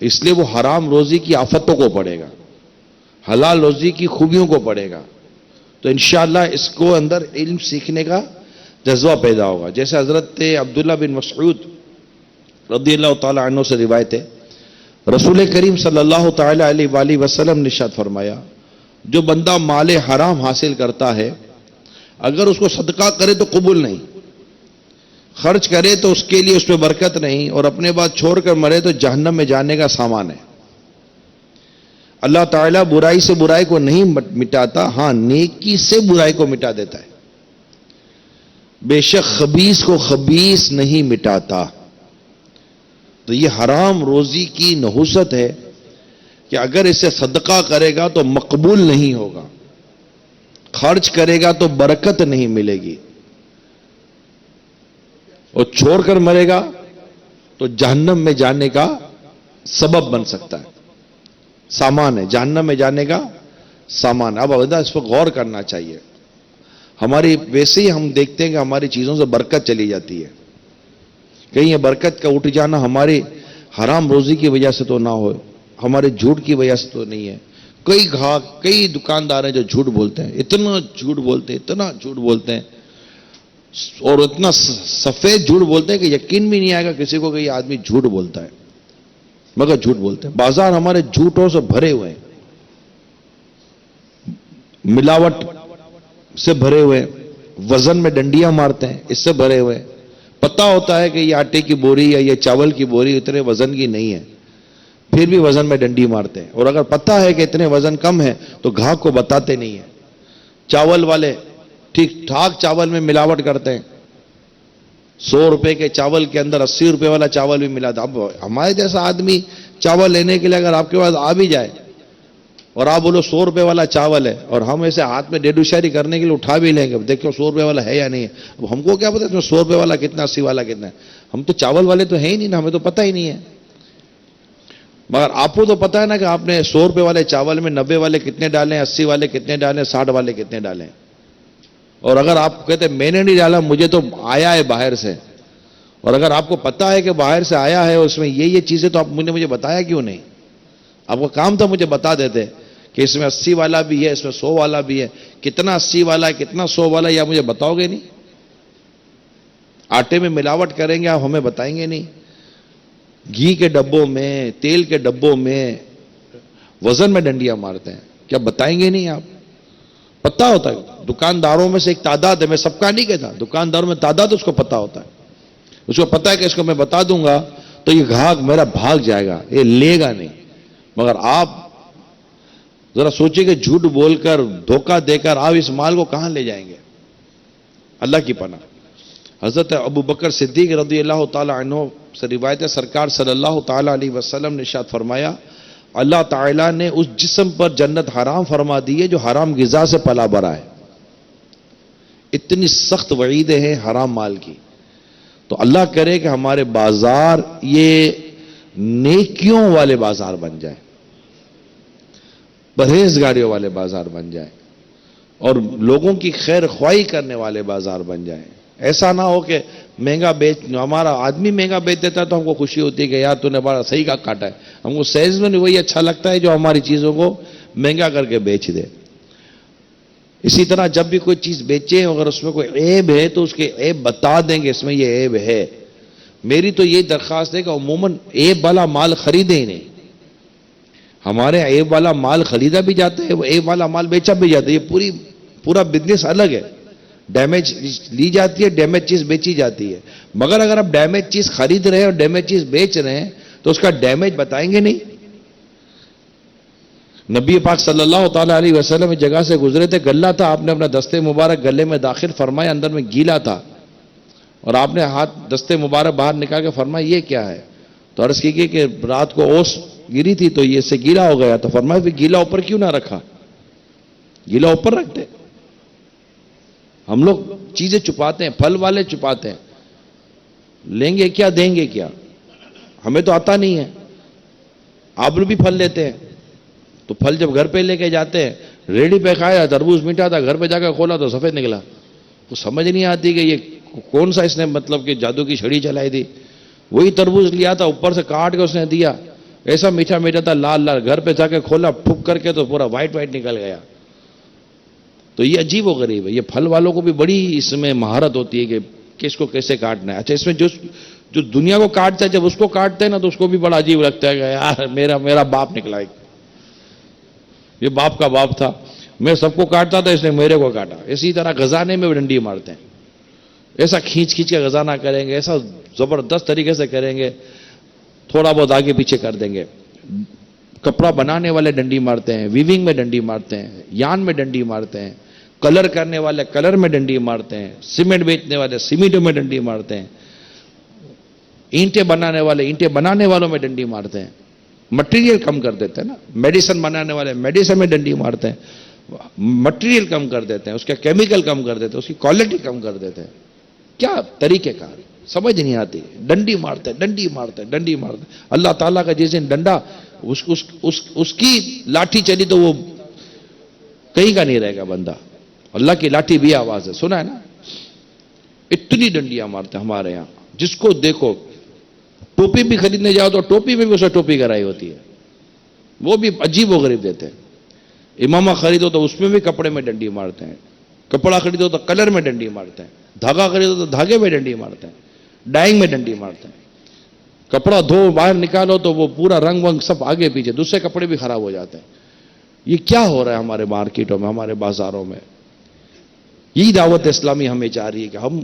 اس لیے وہ حرام روزی کی آفتوں کو پڑھے گا، حلال روزی کی خوبیوں کو پڑھے گا. تو انشاءاللہ اس کو اندر علم سیکھنے کا جذبہ پیدا ہوگا. جیسے حضرت عبداللہ بن مسعود رضی اللہ تعالی عنہ سے روایت ہے، رسول کریم صلی اللہ تعالی علیہ وآلہ وسلم نے ارشاد فرمایا، جو بندہ مال حرام حاصل کرتا ہے اگر اس کو صدقہ کرے تو قبول نہیں، خرچ کرے تو اس کے لیے اس پہ برکت نہیں، اور اپنے بعد چھوڑ کر مرے تو جہنم میں جانے کا سامان ہے. اللہ تعالیٰ برائی سے برائی کو نہیں مٹاتا، ہاں نیکی سے برائی کو مٹا دیتا ہے. بے شک خبیث کو خبیث نہیں مٹاتا. تو یہ حرام روزی کی نحوست ہے کہ اگر اسے صدقہ کرے گا تو مقبول نہیں ہوگا، خرچ کرے گا تو برکت نہیں ملے گی، اور چھوڑ کر مرے گا تو جہنم میں جانے کا سبب بن سکتا ہے، سامان ہے، جہنم میں جانے کا سامان ہے۔ اب اس پر غور کرنا چاہیے۔ ہماری ویسے ہی ہم دیکھتے ہیں کہ ہماری چیزوں سے برکت چلی جاتی ہے، کہیں یہ برکت کا اٹھ جانا ہماری حرام روزی کی وجہ سے تو نہ ہو، ہمارے جھوٹ کی وجہ سے تو نہیں ہے۔ کئی گاہک، کئی دکاندار ہیں جو جھوٹ بولتے ہیں، اتنا جھوٹ بولتے ہیں، اتنا جھوٹ بولتے ہیں، اور اتنا سفید جھوٹ بولتے ہیں کہ یقین بھی نہیں آئے گا کسی کو کہ یہ آدمی جھوٹ بولتا ہے، مگر جھوٹ بولتے ہیں۔ بازار ہمارے جھوٹوں سے بھرے ہوئے ہیں، ملاوٹ سے بھرے ہوئے، وزن میں ڈنڈیاں مارتے ہیں، اس سے بھرے ہوئے۔ پتہ ہوتا ہے کہ یہ آٹے کی بوری یا یہ چاول کی بوری اتنے وزن کی نہیں ہے، پھر بھی وزن میں ڈنڈی مارتے ہیں، اور اگر پتہ ہے کہ اتنے وزن کم ہے تو گاہک کو بتاتے نہیں ہیں۔ چاول والے ٹھیک ٹھاک چاول میں ملاوٹ کرتے ہیں، 100 روپے کے چاول کے اندر 80 روپے والا چاول بھی ملا تھا۔ اب ہمارے جیسا آدمی چاول لینے کے لیے اگر آپ کے پاس آ بھی جائے اور آپ بولو 100 روپے والا چاول ہے، اور ہم ایسے ہاتھ میں ڈیڑھ اشاری کرنے کے لیے اٹھا بھی لیں گے، دیکھو 100 روپے والا ہے یا نہیں ہے۔ اب ہم کو کیا پتا ہے 100 روپے والا کتنا، 80 والا کتنا ہے؟ ہم تو چاول والے تو ہیں ہی نہیں نا، ہمیں تو پتہ ہی نہیں ہے۔ مگر آپ کو تو پتا ہے نا کہ آپ نے 100 روپے والے چاول میں 90 والے کتنے ڈالیں، 80 والے کتنے ڈالیں، 60 والے کتنے ڈالیں۔ اور اگر آپ کہتے ہیں میں نے نہیں ڈالا، مجھے تو آیا ہے باہر سے، اور اگر آپ کو پتا ہے کہ باہر سے آیا ہے اس میں یہ چیزیں، تو آپ نے مجھے بتایا کیوں نہیں؟ آپ کا کام تھا مجھے بتا دیتے کہ اس میں 80 والا بھی ہے، اس میں 100 والا بھی ہے، کتنا 80 والا ہے کتنا 100 والا ہے، یا مجھے بتاؤ گے نہیں؟ آٹے میں ملاوٹ کریں گے آپ، ہمیں بتائیں گے نہیں؟ گھی کے ڈبوں میں، تیل کے ڈبوں میں وزن میں ڈنڈیاں مارتے ہیں، کیا بتائیں گے نہیں آپ؟ پتہ ہوتا ہے، دکانداروں میں سے ایک تعداد ہے، میں سب کا نہیں کہتا، دکانداروں میں تعداد اس کو پتہ ہوتا ہے، اس کو پتہ ہے کہ اس کو میں بتا دوں گا تو یہ گاہک میرا بھاگ جائے گا، یہ لے گا نہیں۔ مگر آپ ذرا سوچیں کہ جھوٹ بول کر، دھوکہ دے کر آپ اس مال کو کہاں لے جائیں گے؟ اللہ کی پناہ۔ حضرت ابو بکر صدیق رضی اللہ تعالی عنہ سے روایت ہے، سرکار صلی اللہ تعالی علیہ وسلم نے ارشاد فرمایا، اللہ تعالیٰ نے اس جسم پر جنت حرام فرما دی ہے جو حرام غذا سے پلا بھرا ہے۔ اتنی سخت وعیدیں ہیں حرام مال کی۔ تو اللہ کرے کہ ہمارے بازار یہ نیکیوں والے بازار بن جائیں، پرہیزگاریوں والے بازار بن جائیں، اور لوگوں کی خیر خواہی کرنے والے بازار بن جائیں۔ ایسا نہ ہو کہ مہنگا ہمارا آدمی مہنگا بیچ دیتا ہے تو ہم کو خوشی ہوتی ہے کہ یار تو نے بڑا صحیح کا کاٹا ہے، ہم کو سیلز میں وہی اچھا لگتا ہے جو ہماری چیزوں کو مہنگا کر کے بیچ دے۔ اسی طرح جب بھی کوئی چیز بیچے اگر اس میں کوئی عیب ہے تو اس کے عیب بتا دیں کہ اس میں یہ عیب ہے۔ میری تو یہ درخواست ہے کہ عموماً عیب والا مال خریدے ہی نہیں۔ ہمارے عیب والا مال خریدا بھی جاتا ہے، وہ عیب والا مال بیچا بھی جاتا ہے، یہ پورا بزنس الگ ہے۔ ڈیمیج لی جاتی ہے، ڈیمیج چیز بیچی جاتی ہے۔ مگر اگر آپ ڈیمیج چیز خرید رہے ہیں اور ڈیمیج چیز بیچ رہے ہیں تو اس کا ڈیمیج بتائیں گے نہیں؟ نبی پاک صلی اللہ تعالیٰ علیہ وسلم ایک جگہ سے گزرے تھے، گلہ تھا، آپ نے اپنا دستے مبارک گلے میں داخل فرمایا، اندر میں گیلا تھا، اور آپ نے ہاتھ دستے مبارک باہر نکال کے فرمایا یہ کیا ہے؟ تو عرض کی کہ رات کو اوس گری تھی تو یہ سے گیلا ہو گیا۔ تو فرمایا پھر گیلا اوپر کیوں نہ رکھا؟ گیلا اوپر رکھتے۔ ہم لوگ چیزیں چھپاتے ہیں، پھل والے چھپاتے ہیں، لیں گے کیا دیں گے کیا؟ ہمیں تو آتا نہیں ہے۔ آپ بھی پھل لیتے ہیں تو پھل جب گھر پہ لے کے جاتے ہیں، ریڑھی پہ کھایا، تربوز میٹھا تھا، گھر پہ جا کے کھولا تو سفید نکلا، تو سمجھ نہیں آتی کہ یہ کون سا اس نے مطلب کہ جادو کی چھڑی چلائی تھی۔ وہی تربوز لیا تھا، اوپر سے کاٹ کے اس نے دیا، ایسا میٹھا میٹھا تھا، لال لال، گھر پہ جا کے کھولا پھک کر کے تو پورا وائٹ وائٹ نکل گیا۔ تو یہ عجیب و غریب ہے۔ یہ پھل والوں کو بھی بڑی اس میں مہارت ہوتی ہے کہ کس کو کیسے کاٹنا ہے۔ اچھا، اس میں جو دنیا کو کاٹتا ہے، جب اس کو کاٹتے ہیں نا تو اس کو بھی بڑا عجیب لگتا ہے کہ یار میرا باپ نکلا ہے، یہ باپ کا باپ تھا، میں سب کو کاٹتا تھا، اس نے میرے کو کاٹا۔ اسی طرح خزانے میں ڈنڈی مارتے ہیں، ایسا کھینچ کے خزانہ کریں گے، ایسا زبردست طریقے سے کریں گے، تھوڑا بہت آگے پیچھے کر دیں گے۔ کپڑا بنانے والے ڈنڈی مارتے ہیں، ویونگ میں ڈنڈی مارتے ہیں، یان میں ڈنڈی مارتے ہیں، کلر کرنے والے کلر میں ڈنڈی مارتے ہیں، سیمنٹ بیچنے والے سیمنٹ میں ڈنڈی مارتے ہیں، اینٹیں بنانے والوں میں ڈنڈی مارتے ہیں، مٹیریل کم کر دیتے ہیں نا، میڈیسن بنانے والے میڈیسن میں ڈنڈی مارتے ہیں، مٹیریل کم کر دیتے ہیں، اس کا کیمیکل کم کر دیتے ہیں، اس کی کوالٹی کم کر دیتے ہیں. کیا طریقہ کار سمجھ نہیں آتی. ڈنڈی مارتے ہیں. اللہ تعالیٰ کا جس دن ڈنڈا اس کی لاٹھی چلی تو وہ کہیں کا نہیں رہے گا بندہ. اللہ کی لاٹھی بھی آواز ہے، سنا ہے نا. اتنی ڈنڈیاں مارتے ہیں ہمارے یہاں، جس کو دیکھو. ٹوپی بھی خریدنے جاؤ تو ٹوپی میں بھی اسے ٹوپی کرائی ہوتی ہے، وہ بھی عجیب و غریب دیتے ہیں. امامہ خریدو تو اس میں بھی کپڑے میں ڈنڈی مارتے ہیں، کپڑا خریدو تو کلر میں ڈنڈی مارتے ہیں، دھاگا خریدو تو دھاگے میں ڈنڈی مارتے ہیں، ڈائنگ میں ڈنڈی مارتے ہیں. کپڑا دھو باہر نکالو تو وہ پورا رنگ ونگ سب آگے پیچھے، دوسرے کپڑے بھی خراب ہو جاتے ہیں. یہ کیا ہو رہا ہے ہمارے مارکیٹوں میں، ہمارے بازاروں میں؟ یہی دعوت اسلامی ہمیں چاہ رہی ہے کہ ہم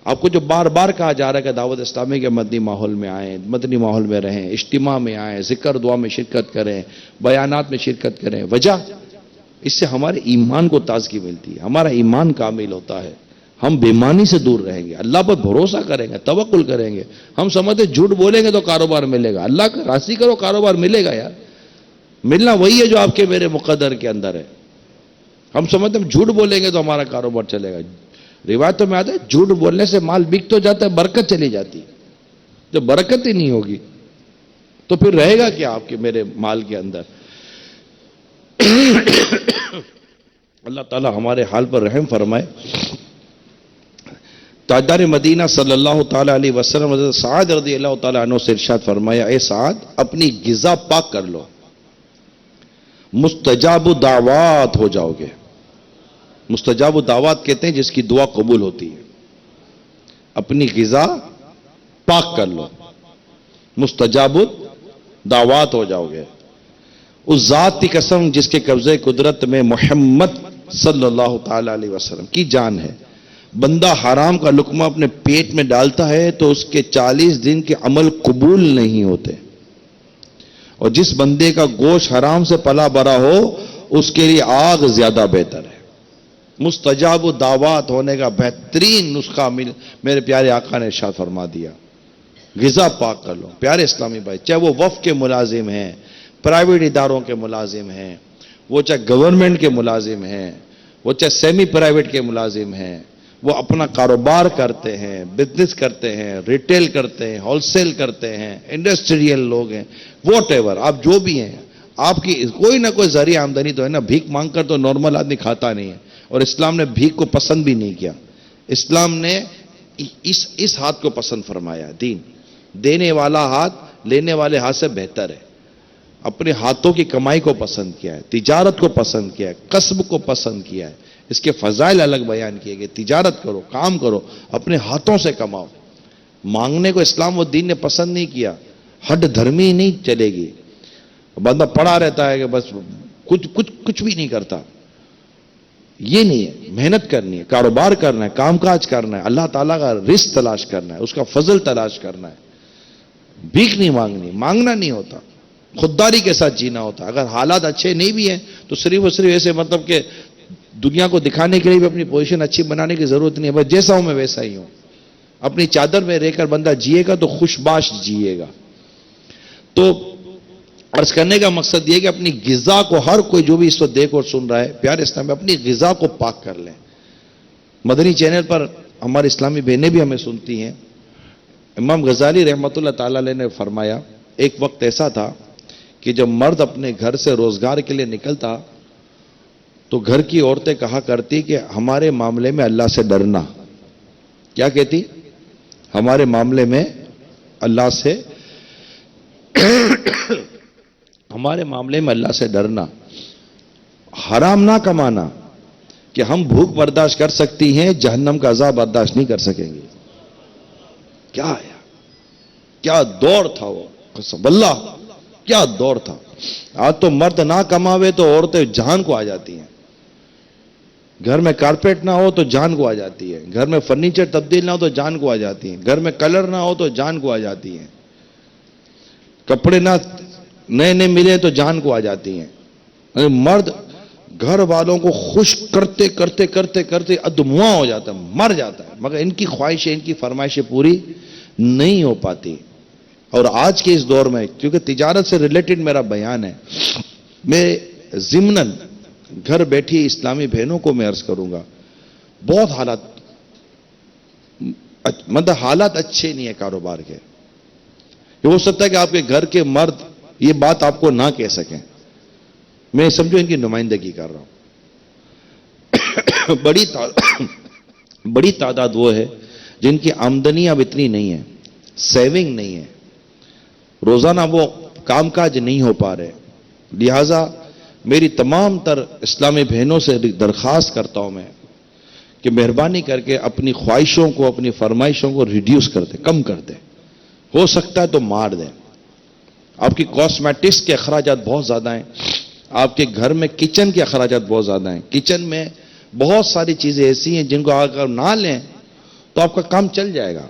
آپ کو جو بار بار کہا جا رہا ہے کہ دعوت اسلامی کے مدنی ماحول میں آئیں، مدنی ماحول میں رہیں، اجتماع میں آئیں، ذکر دعا میں شرکت کریں، بیانات میں شرکت کریں. وجہ اس سے ہمارے ایمان کو تازگی ملتی ہے، ہمارا ایمان کامل ہوتا ہے، ہم بےمانی سے دور رہیں گے، اللہ پر بھروسہ کریں گے، توکل کریں گے. ہم سمجھتے جھوٹ بولیں گے تو کاروبار ملے گا. اللہ کا راضی کرو، کاروبار ملے گا. یار ملنا وہی ہے جو آپ کے میرے مقدر کے اندر ہے. ہم سمجھتے ہم جھوٹ بولیں گے تو ہمارا کاروبار چلے گا. روایتوں میں آتا ہے جھوٹ بولنے سے مال بک تو جاتا ہے، برکت چلی جاتی. جب برکت ہی نہیں ہوگی تو پھر رہے گا کیا آپ کے میرے مال کے اندر؟ اللہ تعالی ہمارے حال پر رحم فرمائے. تاجدار مدینہ صلی اللہ تعالی علیہ وسلم حضرت سعد رضی اللہ تعالی عنہ سے ارشاد فرمایا، اے سعد اپنی غذا پاک کر لو، مستجاب دعوات ہو جاؤ گے. مستجاب دعوات کہتے ہیں جس کی دعا قبول ہوتی ہے. اپنی غذا پاک کر لو، مستجاب دعوات ہو جاؤ گے. اس ذات کی قسم جس کے قبضے قدرت میں محمد صلی اللہ تعالی علیہ وسلم کی جان ہے، بندہ حرام کا لقمہ اپنے پیٹ میں ڈالتا ہے تو اس کے 40 دن کے عمل قبول نہیں ہوتے، اور جس بندے کا گوشت حرام سے پلا بھرا ہو اس کے لیے آگ زیادہ بہتر ہے. مستجاب دعوات ہونے کا بہترین نسخہ میرے پیارے آقا نے ارشاد فرما دیا، غذا پاک کر لو. پیارے اسلامی بھائی، چاہے وہ وقف کے ملازم ہیں، پرائیویٹ اداروں کے ملازم ہیں، وہ چاہے گورنمنٹ کے ملازم ہیں، وہ چاہے سیمی پرائیویٹ کے ملازم ہیں، وہ اپنا کاروبار کرتے ہیں، بزنس کرتے ہیں، ریٹیل کرتے ہیں، ہول سیل کرتے ہیں، انڈسٹریل لوگ ہیں، واٹ ایور آپ جو بھی ہیں، آپ کی کوئی نہ کوئی ذریعہ آمدنی تو ہے نا. بھیک مانگ کر تو نارمل آدمی کھاتا نہیں ہے، اور اسلام نے بھیک کو پسند بھی نہیں کیا. اسلام نے اس ہاتھ کو پسند فرمایا. دین دینے والا ہاتھ لینے والے ہاتھ سے بہتر ہے. اپنے ہاتھوں کی کمائی کو پسند کیا ہے، تجارت کو پسند کیا ہے، کسب کو پسند کیا ہے. اس کے فضائل الگ بیان کیے گئے. تجارت کرو، کام کرو، اپنے ہاتھوں سے کماؤ. مانگنے کو اسلام و دین نے پسند نہیں کیا. ہڈ دھرمی نہیں چلے گی. بندہ پڑا رہتا ہے کہ بس کچھ بھی نہیں کرتا. یہ نہیں ہے. محنت کرنی ہے، کاروبار کرنا ہے، کام کاج کرنا ہے، اللہ تعالیٰ کا رزق تلاش کرنا ہے، اس کا فضل تلاش کرنا ہے. بھیک نہیں مانگنی، مانگنا نہیں ہوتا، خودداری کے ساتھ جینا ہوتا. اگر حالات اچھے نہیں بھی ہیں تو صرف اور صرف ایسے مطلب کہ دنیا کو دکھانے کے لیے بھی اپنی پوزیشن اچھی بنانے کی ضرورت نہیں ہے. بس جیسا ہوں میں ویسا ہی ہوں. اپنی چادر میں رہ کر بندہ جیے گا تو خوش باش جیے گا. تو عرض کرنے کا مقصد یہ کہ اپنی غذا کو، ہر کوئی جو بھی اس وقت دیکھ اور سن رہا ہے، پیارے اسلام میں اپنی غذا کو پاک کر لیں. مدنی چینل پر ہماری اسلامی بہنیں بھی ہمیں سنتی ہیں. امام غزالی رحمۃ اللہ تعالی علیہ نے فرمایا، ایک وقت ایسا تھا کہ جب مرد اپنے گھر سے روزگار کے لیے نکلتا تو گھر کی عورتیں کہا کرتی کہ ہمارے معاملے میں اللہ سے ڈرنا. کیا کہتی؟ ہمارے معاملے میں اللہ سے ہمارے معاملے میں اللہ سے ڈرنا، حرام نہ کمانا، کہ ہم بھوک برداشت کر سکتی ہیں، جہنم کا عذاب برداشت نہیں کر سکیں گے. کیا ہے؟ کیا دور تھا وہ، قسم اللہ کیا دور تھا. آج تو مرد نہ کماوے تو عورتیں جان کو آ جاتی ہیں. گھر میں کارپیٹ نہ ہو تو جان کو آ جاتی ہے، گھر میں فرنیچر تبدیل نہ ہو تو جان کو آ جاتی ہیں، گھر میں کلر نہ ہو تو جان کو آ جاتی ہیں، کپڑے نہ نئے نئے ملے تو جان کو آ جاتی ہیں. مرد گھر والوں کو خوش کرتے کرتے کرتے کرتے ادمواں ہو جاتا ہے، مر جاتا ہے، مگر ان کی خواہشیں، ان کی فرمائشیں پوری نہیں ہو پاتی. اور آج کے اس دور میں کیونکہ تجارت سے ریلیٹڈ میرا بیان ہے، میں ضمناً گھر بیٹھی اسلامی بہنوں کو میں عرض کروں گا، بہت حالات اچھے نہیں ہیں کاروبار کے. یہ ہو سکتا ہے کہ آپ کے گھر کے مرد یہ بات آپ کو نہ کہہ سکیں، میں سمجھو ان کی نمائندگی کر رہا ہوں. بڑی تعداد وہ ہے جن کی آمدنی اب اتنی نہیں ہے، سیونگ نہیں ہے، روزانہ وہ کام کاج نہیں ہو پا رہے. لہذا میری تمام تر اسلامی بہنوں سے درخواست کرتا ہوں میں کہ مہربانی کر کے اپنی خواہشوں کو، اپنی فرمائشوں کو ریڈیوس کر دیں، کم کر دیں. ہو سکتا ہے تو مار دیں. آپ کی کاسمیٹکس کے اخراجات بہت زیادہ ہیں، آپ کے گھر میں کچن کے اخراجات بہت زیادہ ہیں. کچن میں بہت ساری چیزیں ایسی ہیں جن کو اگر نہ لیں تو آپ کا کام چل جائے گا.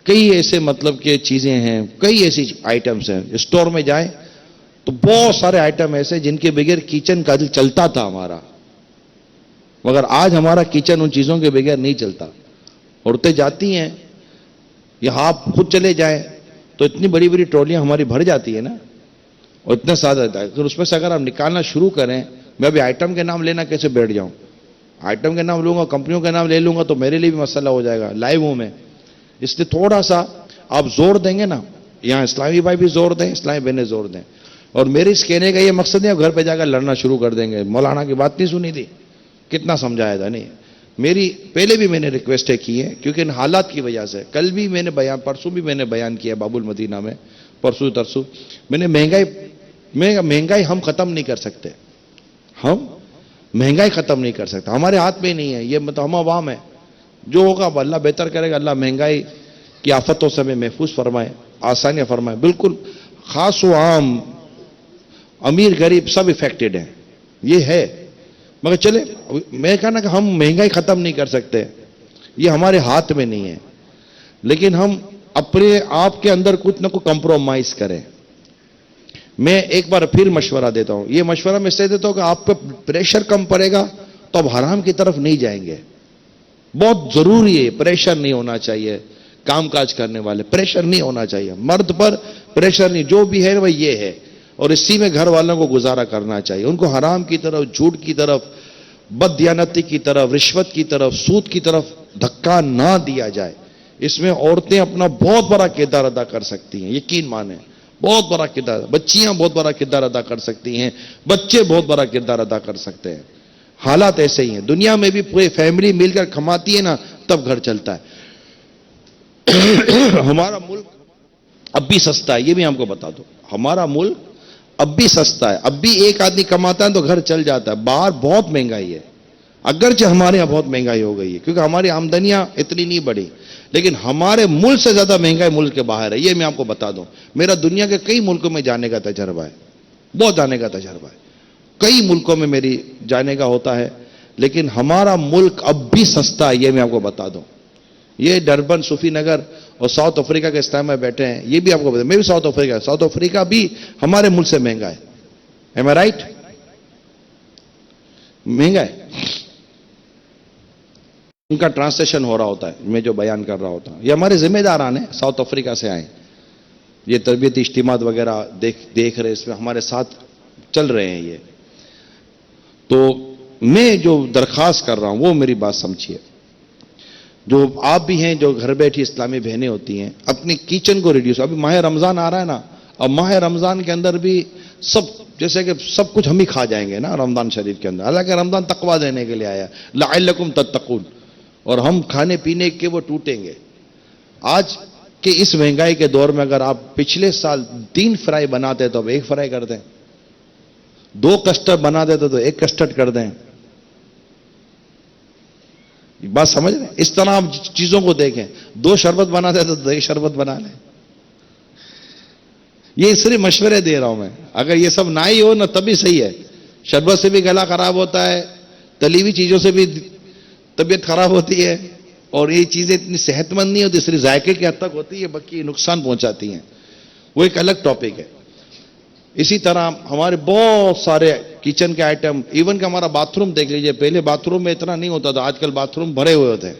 کئی ایسے مطلب کہ چیزیں ہیں، کئی ایسی آئٹمس ہیں، اسٹور میں جائیں تو بہت سارے آئٹم ایسے جن کے بغیر کچن کا دل چلتا تھا ہمارا، مگر آج ہمارا کچن ان چیزوں کے بغیر نہیں چلتا. عورتیں جاتی ہیں، یہاں آپ خود چلے جائیں تو اتنی بڑی بڑی ٹرالیاں ہماری بھر جاتی ہے نا، اور اتنا سادہ ہے. پھر اس میں سے اگر آپ نکالنا شروع کریں، میں ابھی آئٹم کے نام لینا کیسے بیٹھ جاؤں؟ آئٹم کے نام لوں گا، کمپنیوں کے نام لے لوں گا تو میرے لیے بھی مسئلہ ہو جائے گا. لائیو ہوں میں، اس لیے تھوڑا سا آپ زور دیں گے نا، یہاں اسلامی بھائی بھی زور دیں، اسلامی بہنیں زور دیں. اور میرے اس کہنے کا یہ مقصد ہے گھر پہ جا کر لڑنا شروع کر دیں گے، مولانا کی بات نہیں سنی تھی، کتنا سمجھایا تھا. نہیں، میری پہلے بھی میں نے ریکویسٹیں کی ہیں کیونکہ ان حالات کی وجہ سے. کل بھی میں نے بیان، پرسوں بھی میں نے بیان کیا باب المدینہ میں، پرسوں ترسوں میں نے مہنگائی ہم ختم نہیں کر سکتے. ہم مہنگائی ختم نہیں کر سکتے، ہمارے ہاتھ میں نہیں ہے. یہ مطلب ہم عوام ہیں، جو ہوگا وہ اللہ بہتر کرے گا. اللہ مہنگائی کی آفتوں سے ہمیں محفوظ فرمائے، آسانیاں فرمائے. بالکل خاص و عام، امیر غریب سب افیکٹڈ ہیں، یہ ہے. مگر چلے، میں کہنا کہ ہم مہنگائی ختم نہیں کر سکتے، یہ ہمارے ہاتھ میں نہیں ہے. لیکن ہم اپنے آپ کے اندر کچھ نہ کچھ کمپرومائز کریں. میں ایک بار پھر مشورہ دیتا ہوں، یہ مشورہ میں اس سے دیتا ہوں کہ آپ پہ پریشر کم پڑے گا تو اب حرام کی طرف نہیں جائیں گے. بہت ضروری ہے، پریشر نہیں ہونا چاہیے. کام کاج کرنے والے پریشر نہیں ہونا چاہیے، مرد پر پریشر نہیں، جو بھی ہے وہ یہ ہے، اور اسی میں گھر والوں کو گزارا کرنا چاہیے. ان کو حرام کی طرف، جھوٹ کی طرف، بد دیانتی کی طرف، رشوت کی طرف، سود کی طرف دھکا نہ دیا جائے. اس میں عورتیں اپنا بہت بڑا کردار ادا کر سکتی ہیں، یقین مانیں، بہت بڑا کردار. بچیاں بہت بڑا کردار ادا کر سکتی ہیں، بچے بہت بڑا کردار ادا کر سکتے ہیں. حالات ایسے ہی ہیں. دنیا میں بھی پوری فیملی مل کر کماتی ہے نا، تب گھر چلتا ہے. ہمارا ملک اب بھی سستا ہے، یہ بھی ہم کو بتا دو. ہمارا ملک اب بھی سستا ہے، اب بھی ایک آدمی کماتا ہے تو گھر چل جاتا ہے. باہر بہت مہنگائی ہے، اگرچہ ہمارے یہاں بہت مہنگائی ہو گئی ہے کیونکہ ہماری آمدنیاں اتنی نہیں بڑھی، لیکن ہمارے ملک سے زیادہ مہنگائی ملک کے باہر ہے. یہ میں آپ کو بتا دوں، میرا دنیا کے کئی ملکوں میں جانے کا تجربہ ہے، بہت جانے کا تجربہ ہے. کئی ملکوں میں میری جانے کا ہوتا ہے، لیکن ہمارا ملک اب بھی سستا ہے، یہ میں آپ کو بتا دوں. یہ ڈربن، صوفی نگر اور ساؤتھ افریقہ کے استعمال میں بیٹھے ہیں، یہ بھی آپ کو بتا. میں بھی ساؤتھ افریقہ بھی ہمارے ملک سے مہنگا ہے. ایم آئی رائٹ؟ مہنگا ہے. ان کا ٹرانسلیشن ہو رہا ہوتا ہے، میں جو بیان کر رہا ہوتا ہوں. یہ ہمارے ذمہ داران ہیں، ساؤتھ افریقہ سے آئے، یہ تربیتی اجتماعات وغیرہ دیکھ رہے، اس میں ہمارے ساتھ چل رہے ہیں. یہ تو میں جو درخواست کر رہا ہوں وہ میری بات سمجھیے. جو آپ بھی ہیں، جو گھر بیٹھی اسلامی بہنیں ہوتی ہیں، اپنی کچن کو ریڈیوس. ابھی ماہ رمضان آ رہا ہے نا، اب ماہ رمضان کے اندر بھی سب، جیسے کہ سب کچھ ہم ہی کھا جائیں گے نا رمضان شریف کے اندر. حالانکہ رمضان تقویٰ دینے کے لیے آیا، لعلکم تتقون، اور ہم کھانے پینے کے وہ ٹوٹیں گے. آج کے اس مہنگائی کے دور میں اگر آپ پچھلے سال 3 فرائی بناتے تو اب 1 فرائی کر دیں، 2 کسٹرڈ بنا دیتے تو 1 کسٹرڈ کر دیں. بات سمجھ رہے ہیں؟ اس طرح آپ چیزوں کو دیکھیں. 2 شربت بنا دیتے تو 1 شربت بنا لیں. یہ صرف مشورے دے رہا ہوں میں. اگر یہ سب نہ ہی ہو نا تبھی صحیح ہے. شربت سے بھی گلا خراب ہوتا ہے، تلی ہوئی چیزوں سے بھی طبیعت خراب ہوتی ہے، اور یہ چیزیں اتنی صحت مند نہیں ہوتی، صرف ذائقے کی حد تک ہوتی ہے، باقی نقصان پہنچاتی ہیں. وہ ایک الگ ٹاپک ہے. اسی طرح ہمارے بہت سارے کچن کے آئٹم، ایون کہ ہمارا باتھ روم دیکھ لیجئے. پہلے باتھ روم میں اتنا نہیں ہوتا تھا، آج کل باتھ روم بھرے ہوئے ہوتے ہیں.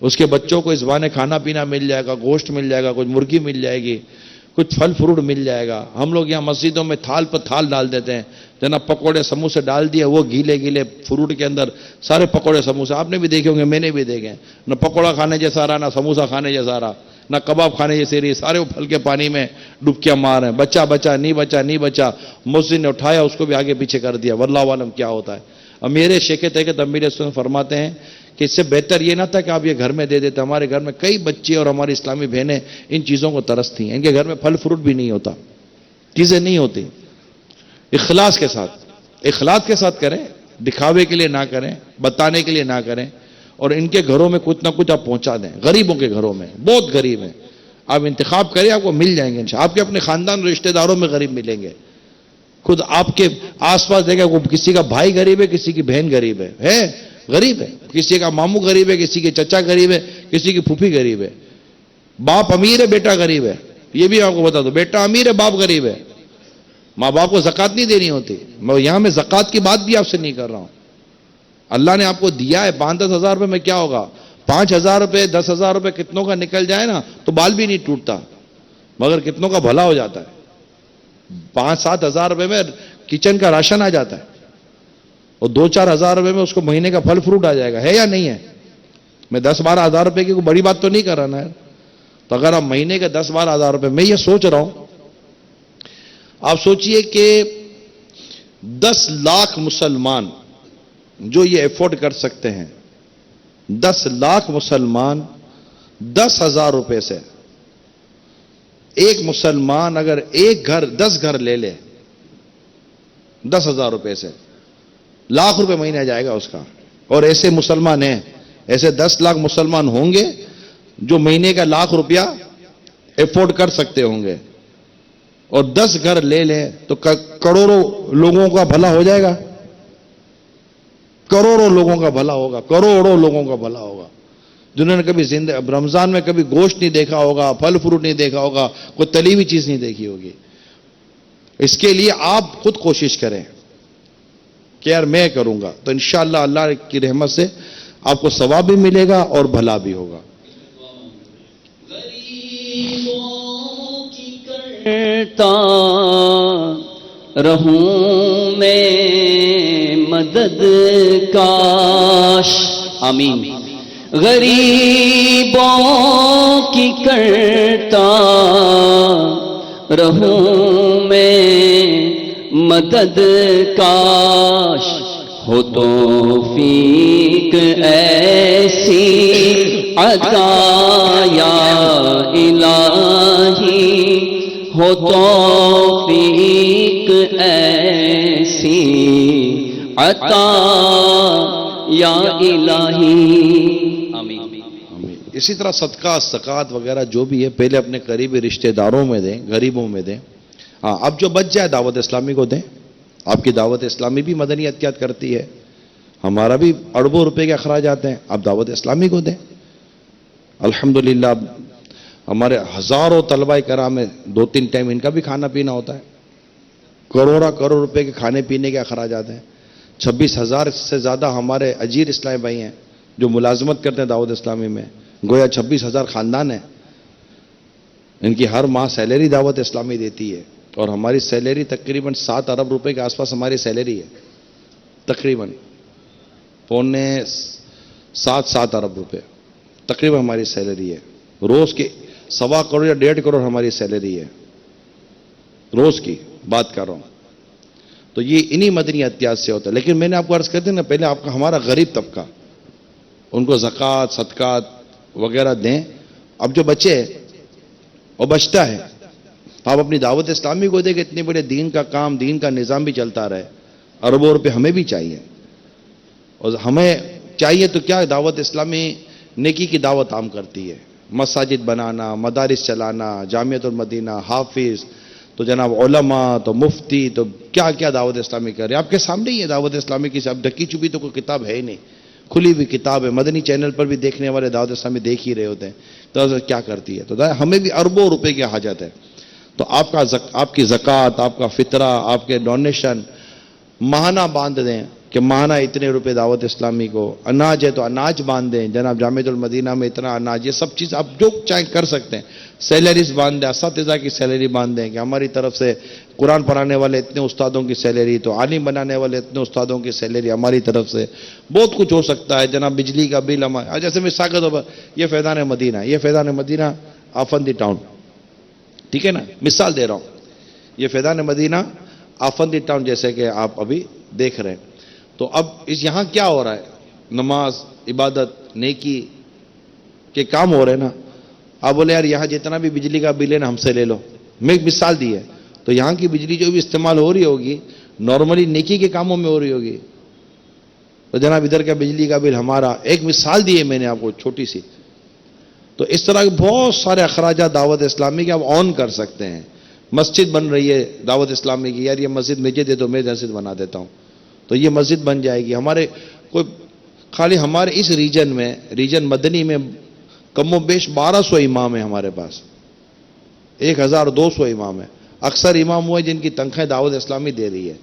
اس کے بچوں کو اس بہانے کھانا پینا مل جائے گا، گوشت مل جائے گا، کچھ مرغی مل جائے گی، کچھ پھل فروٹ مل جائے گا۔ ہم لوگ یہاں مسجدوں میں تھال پر تھال ڈال دیتے ہیں، جناب پکوڑے سموسے ڈال دیے، وہ گیلے گیلے فروٹ کے اندر سارے پکوڑے سموسے، آپ نے بھی دیکھے ہوں گے، میں نے بھی دیکھے ہیں، نہ پکوڑا کھانے جیسا رہا، نہ سموسا کھانے جیسا رہا، نہ کباب کھانے جیسے رہی، سارے وہ پھل کے پانی میں ڈبکیاں مار ہیں، بچہ بچہ نہیں بچا نہیں بچا، مسجد نے اٹھایا اس کو بھی آگے پیچھے کر دیا، واللہ عالم کیا ہوتا ہے۔ اب میرے شیخ تحقیقت امیر سنت فرماتے ہیں کہ اس سے بہتر یہ نہ تھا کہ آپ یہ گھر میں دے دیتے۔ ہمارے گھر میں کئی بچے اور ہماری اسلامی بہنیں ان چیزوں کو ترستی ہیں، ان کے گھر میں پھل فروٹ بھی نہیں ہوتا، چیزیں نہیں ہوتی۔ اخلاص کے ساتھ کریں، دکھاوے کے لیے نہ کریں، بتانے کے لیے نہ کریں، اور ان کے گھروں میں کچھ نہ کچھ آپ پہنچا دیں۔ غریبوں کے گھروں میں بہت غریب ہیں، آپ انتخاب کریں، آپ کو مل جائیں گے انشاءاللہ۔ آپ کے اپنے خاندان رشتہ داروں میں غریب ملیں گے، خود آپ کے آس پاس دیکھیں، کسی کا بھائی غریب ہے، کسی کی بہن غریب ہے غریب ہے، کسی کا ماموں غریب ہے، کسی کے چچا غریب ہے، کسی کی پھوپھی غریب ہے، باپ امیر ہے، بیٹا غریب ہے۔ یہ بھی آپ کو بتا دو، بیٹا امیر ہے، باپ غریب ہے۔ ماں باپ کو زکوٰۃ نہیں دینی ہوتی، یہاں میں زکوٰۃ کی بات بھی آپ سے نہیں کر رہا ہوں۔ اللہ نے آپ کو دیا ہے 5-10 ہزار روپے میں کیا ہوگا؟ 5,000 روپے 10,000 روپے کتنوں کا نکل جائے نا تو بال بھی نہیں ٹوٹتا، مگر کتنوں کا بھلا ہو جاتا ہے۔ 5-7 ہزار روپے میں کچن کا راشن آ جاتا ہے، اور 2-4 ہزار روپے میں اس کو مہینے کا پھل فروٹ آ جائے گا، ہے یا نہیں ہے؟ میں 10-12 ہزار روپے کی کوئی بڑی بات تو نہیں کر رہا نا یار۔ تو اگر آپ مہینے کے 10-12 ہزار روپے، میں یہ سوچ رہا ہوں، آپ سوچئے کہ 10 لاکھ مسلمان جو یہ ایفورڈ کر سکتے ہیں، 10 لاکھ مسلمان 10,000 روپے سے، ایک مسلمان اگر ایک گھر 10 گھر لے لے 10,000 روپے سے، لاکھ روپے مہینہ جائے گا اس کا۔ اور ایسے مسلمان ہیں، ایسے 10 لاکھ مسلمان ہوں گے جو مہینے کا لاکھ روپیہ ایفورڈ کر سکتے ہوں گے، اور 10 گھر لے لیں تو کروڑوں لوگوں کا بھلا ہو جائے گا، کروڑوں لوگوں کا بھلا ہوگا، کروڑوں لوگوں کا بھلا ہوگا، جنہوں نے کبھی رمضان میں کبھی گوشت نہیں دیکھا ہوگا، پھل فروٹ نہیں دیکھا ہوگا، کوئی تلی ہوئی چیز نہیں دیکھی ہوگی۔ اس کے لیے آپ خود کوشش کریں کہ یار میں کروں گا، تو انشاءاللہ اللہ کی رحمت سے آپ کو ثواب بھی ملے گا اور بھلا بھی ہوگا۔ کرتا رہوں میں مدد کاش، آمین۔ غریبوں کی کرتا رہوں میں مدد کاش، ہو توفیق ایسی عطا یا الہی، ہو توفیق ایسی عطا یا الہی، آمین۔ اسی طرح صدقہ زکوٰۃ وغیرہ جو بھی ہے پہلے اپنے قریبی رشتہ داروں میں دیں، غریبوں میں دیں۔ ہاں، اب جو بچ جائے دعوت اسلامی کو دیں، آپ کی دعوت اسلامی بھی مدنی احتیاط کرتی ہے، ہمارا بھی اربوں روپے کے اخراجات ہیں، آپ دعوت اسلامی کو دیں۔ الحمدللہ ہمارے ہزاروں طلبہ کرام میں 2-3 ٹائم ان کا بھی کھانا پینا ہوتا ہے، کروڑ روپے کے کھانے پینے کے اخراجات ہیں۔ 26,000 سے زیادہ ہمارے اجیر اسلامی بھائی ہیں جو ملازمت کرتے ہیں دعوت اسلامی میں، گویا 26,000 خاندان ہیں، ان کی ہر ماہ سیلری دعوت اسلامی دیتی ہے، اور ہماری سیلری تقریباً 7 ارب روپے کے آس پاس ہماری سیلری ہے، تقریباً 7 ارب روپے تقریباً ہماری سیلری ہے۔ روز کے 1.25 کروڑ یا 1.5 کروڑ ہماری سیلری ہے، روز کی بات کر رہا ہوں۔ تو یہ انہی مدنی احتیاط سے ہوتا ہے۔ لیکن میں نے آپ کو عرض کر دیا نا، پہلے آپ کا ہمارا غریب طبقہ، ان کو زکوٰۃ صدقات وغیرہ دیں۔ اب جو بچے اور بچتا ہے، آپ اپنی دعوت اسلامی کو دیں کہ اتنے بڑے دین کا کام، دین کا نظام بھی چلتا رہے، اربوں روپے ہمیں بھی چاہیے، اور ہمیں چاہیے تو کیا، دعوت اسلامی نیکی کی دعوت عام کرتی ہے، مساجد بنانا، مدارس چلانا، جامعۃ المدینہ، حافظ، تو جناب علماء، تو مفتی، تو کیا کیا دعوت اسلامی کر رہے ہیں، آپ کے سامنے ہی ہے دعوت اسلامی کی۔ اب ڈکی چپی تو کوئی کتاب ہے ہی نہیں، کھلی ہوئی کتاب ہے، مدنی چینل پر بھی دیکھنے والے دعوت اسلامی دیکھ ہی رہے ہوتے ہیں، تو کیا کرتی ہے۔ تو ہمیں بھی اربوں روپے کی حاجت ہے، تو آپ کی زکوٰۃ، آپ کا فطرہ، آپ کے ڈونیشن ماہانہ باندھ دیں، کہ ماہانہ اتنے روپے دعوت اسلامی کو، اناج ہے تو اناج باندھ دیں، جناب جامعۃ المدینہ میں اتنا اناج، یہ سب چیز آپ جو چاہیں کر سکتے ہیں، سیلریز باندھ دیں، اساتذہ کی سیلری باندھ دیں کہ ہماری طرف سے قرآن پڑھانے والے اتنے استادوں کی سیلری، تو عالم بنانے والے اتنے استادوں کی سیلری ہماری طرف سے، بہت کچھ ہو سکتا ہے جناب، بجلی کا بل ہمارا، جیسے میں ساکت ہو، یہ فیضان مدینہ، یہ فیضان مدینہ آفندی ٹاؤن، ٹھیک ہے نا، مثال دے رہا ہوں، یہ فیضان مدینہ آفندی ٹاؤن جیسے کہ آپ ابھی دیکھ رہے ہیں، تو اب اس یہاں کیا ہو رہا ہے، نماز، عبادت، نیکی کے کام ہو رہے ہیں نا، آپ بولے یار یہاں جتنا بھی بجلی کا بل ہے نا ہم سے لے لو، میں ایک مثال دی ہے، تو یہاں کی بجلی جو بھی استعمال ہو رہی ہوگی نارملی نیکی کے کاموں میں ہو رہی ہوگی، تو جناب ادھر کا بجلی کا بل ہمارا، ایک مثال دی ہے میں نے آپ کو چھوٹی سی، تو اس طرح کے بہت سارے اخراجات دعوت اسلامی کے آپ آن کر سکتے ہیں، مسجد بن رہی ہے دعوت اسلامی کی، یار یہ مسجد مجھے دے دو میں مسجد بنا دیتا ہوں، تو یہ مسجد بن جائے گی، ہمارے کوئی خالی ہمارے اس ریجن میں، ریجن مدنی میں کم و بیش 1200 امام ہیں ہمارے پاس، 1200 امام ہیں، اکثر امام ہوئے جن کی تنخواہیں دعوت اسلامی دے رہی ہے،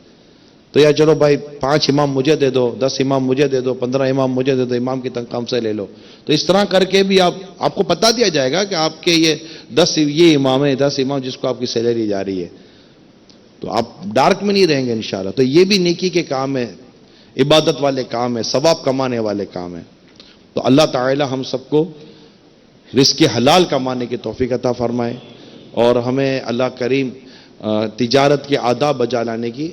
تو یا چلو بھائی 5 امام مجھے دے دو، 10 امام مجھے دے دو، 15 امام مجھے دے دو، امام کی تنخواہ ہم سے لے لو، تو اس طرح کر کے بھی آپ کو بتا دیا جائے گا کہ آپ کے یہ 10 یہ امام ہیں، 10 امام جس کو آپ کی سیلری جا رہی ہے، تو آپ ڈارک میں نہیں رہیں گے انشاءاللہ، تو یہ بھی نیکی کے کام ہے، عبادت والے کام ہے، ثواب کمانے والے کام ہے، تو اللہ تعالی ہم سب کو رزق حلال کمانے کی توفیق عطا فرمائے، اور ہمیں اللہ کریم تجارت کے آداب بجا لانے کی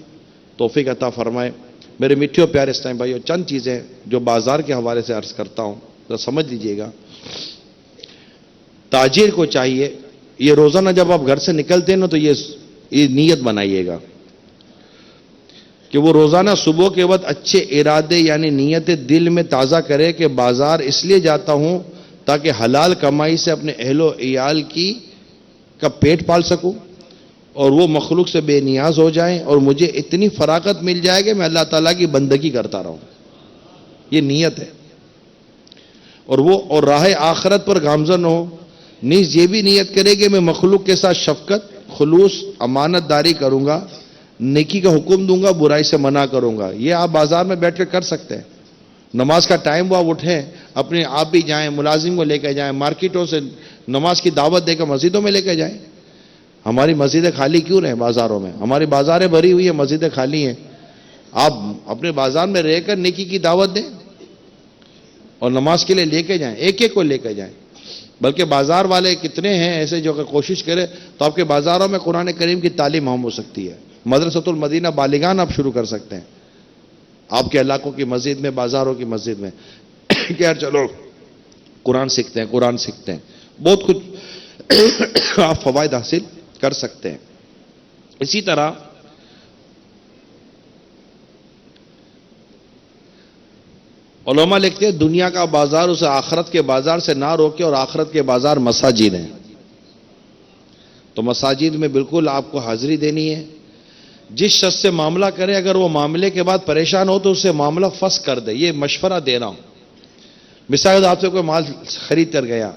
توفیق عطا فرمائے۔ میرے میٹھے اور پیارے اسلام بھائیو، چند چیزیں جو بازار کے حوالے سے عرض کرتا ہوں، تو سمجھ لیجئے گا، تاجر کو چاہیے یہ روزانہ جب آپ گھر سے نکلتے ہیں نا تو یہ نیت بنائیے گا کہ وہ روزانہ صبح کے وقت اچھے ارادے یعنی نیت دل میں تازہ کرے کہ بازار اس لیے جاتا ہوں تاکہ حلال کمائی سے اپنے اہل و عیال کا پیٹ پال سکوں اور وہ مخلوق سے بے نیاز ہو جائیں اور مجھے اتنی فراغت مل جائے کہ میں اللہ تعالیٰ کی بندگی کرتا رہوں، یہ نیت ہے، اور راہ آخرت پر گامزن ہو، نیز یہ بھی نیت کرے کہ میں مخلوق کے ساتھ شفقت، خلوص، امانت داری کروں گا، نیکی کا حکم دوں گا، برائی سے منع کروں گا۔ یہ آپ بازار میں بیٹھ کر سکتے ہیں، نماز کا ٹائم ہوا اٹھیں، اپنے آپ بھی جائیں، ملازم کو لے کے جائیں، مارکیٹوں سے نماز کی دعوت دے کر مسجدوں میں لے کے جائیں۔ ہماری مسجدیں خالی کیوں رہیں بازاروں میں؟ ہماری بازاریں بھری ہوئی ہیں، مسجدیں خالی ہیں، آپ اپنے بازار میں رہ کر نیکی کی دعوت دیں اور نماز کے لیے لے کے جائیں، ایک ایک کو لے کے جائیں، بلکہ بازار والے کتنے ہیں ایسے جو کہ کوشش کرے تو آپ کے بازاروں میں قرآن کریم کی تعلیم عام ہو سکتی ہے، مدرسۃ المدینہ بالغان آپ شروع کر سکتے ہیں آپ کے علاقوں کی مسجد میں، بازاروں کی مسجد میں کہ یار چلو قرآن سیکھتے ہیں، قرآن سیکھتے ہیں، بہت کچھ آپ فوائد حاصل کر سکتے ہیں۔ اسی طرح علماء لکھتے ہیں دنیا کا بازار اسے آخرت کے بازار سے نہ روکے، اور آخرت کے بازار مساجد ہیں، تو مساجد میں بالکل آپ کو حاضری دینی ہے۔ جس شخص سے معاملہ کرے اگر وہ معاملے کے بعد پریشان ہو تو اسے معاملہ فسخ کر دے، یہ مشورہ دے رہا ہوں۔ مثال آپ سے کوئی مال خرید کر گیا،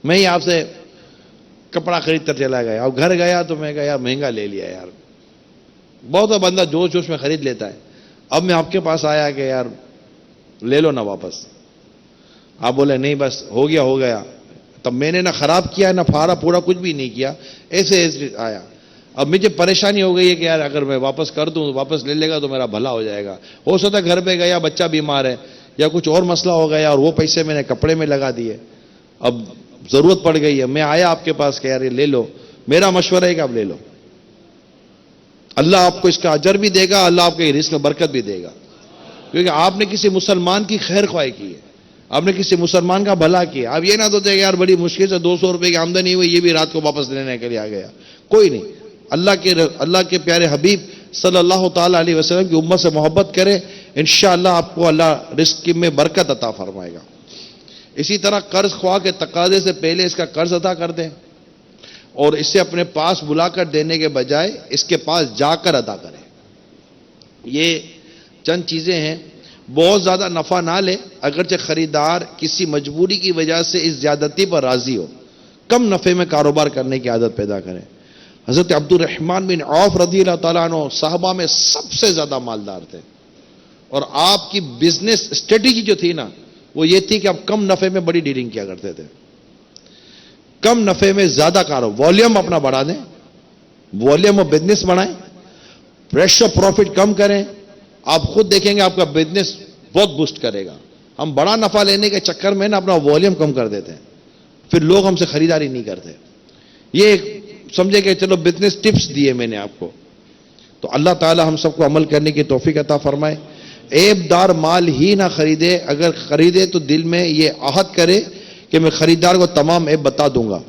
میں ہی آپ سے کپڑا خرید کر چلا گیا، اب گھر گیا تو میں کہا یار مہنگا لے لیا یار، بہت بندہ جوش جوش میں خرید لیتا ہے، اب میں آپ کے پاس آیا کہ یار لے لو نا واپس، آپ بولے نہیں بس ہو گیا، تب میں نے نہ خراب کیا نہ پھاڑا پھوڑا کچھ بھی نہیں کیا، ایسے آیا، اب مجھے پریشانی ہو گئی ہے کہ یار اگر میں واپس کر دوں واپس لے لے گا تو میرا بھلا ہو جائے گا، ہو سکتا ہے گھر پہ گیا بچہ بیمار ہے یا کچھ اور مسئلہ ہو گیا اور وہ پیسے میں نے کپڑے میں لگا دیے، اب ضرورت پڑ گئی ہے، میں آیا آپ کے پاس کہ یار یہ لے لو، میرا مشورہ ہے کہ آپ لے لو، اللہ آپ کو اس کا اجر بھی دے گا، اللہ آپ کے رزق میں برکت بھی دے گا، کیونکہ آپ نے کسی مسلمان کی خیر خواہی کی ہے، آپ نے کسی مسلمان کا بھلا کیا، آپ یہ نہ تو دے گا یار بڑی مشکل سے 200 روپے کی آمدنی ہوئی یہ بھی رات کو واپس لینے کے لیے آ گیا، کوئی نہیں، اللہ کے پیارے حبیب صلی اللہ تعالی علیہ وسلم کی امت سے محبت کرے، انشاءاللہ آپ کو اللہ رزق میں برکت عطا فرمائے گا۔ اسی طرح قرض خواہ کے تقاضے سے پہلے اس کا قرض ادا کر دیں، اور اسے اپنے پاس بلا کر دینے کے بجائے اس کے پاس جا کر ادا کریں۔ یہ چند چیزیں ہیں، بہت زیادہ نفع نہ لے، اگرچہ خریدار کسی مجبوری کی وجہ سے اس زیادتی پر راضی ہو، کم نفع میں کاروبار کرنے کی عادت پیدا کریں۔ حضرت عبد الرحمن بن عوف رضی اللہ تعالیٰ عنہ صحابہ میں سب سے زیادہ مالدار تھے، اور آپ کی بزنس اسٹریٹجی جو تھی نا وہ یہ تھی کہ آپ کم نفع میں بڑی ڈیلنگ کیا کرتے تھے، کم نفع میں زیادہ کارو، والیوم اپنا بڑھا دیں، والیوم آف بزنس بڑھائیں، پریشر پروفٹ کم کریں، آپ خود دیکھیں گے آپ کا بزنس بہت بوسٹ کرے گا۔ ہم بڑا نفع لینے کے چکر میں نا اپنا والیوم کم کر دیتے ہیں، پھر لوگ ہم سے خریداری نہیں کرتے۔ یہ سمجھے کہ چلو بزنس ٹپس دیے میں نے آپ کو، تو اللہ تعالی ہم سب کو عمل کرنے کی توفیق عطا فرمائے۔ عیب دار مال ہی نہ خریدے، اگر خریدے تو دل میں یہ عہد کرے کہ میں خریدار کو تمام عیب بتا دوں گا۔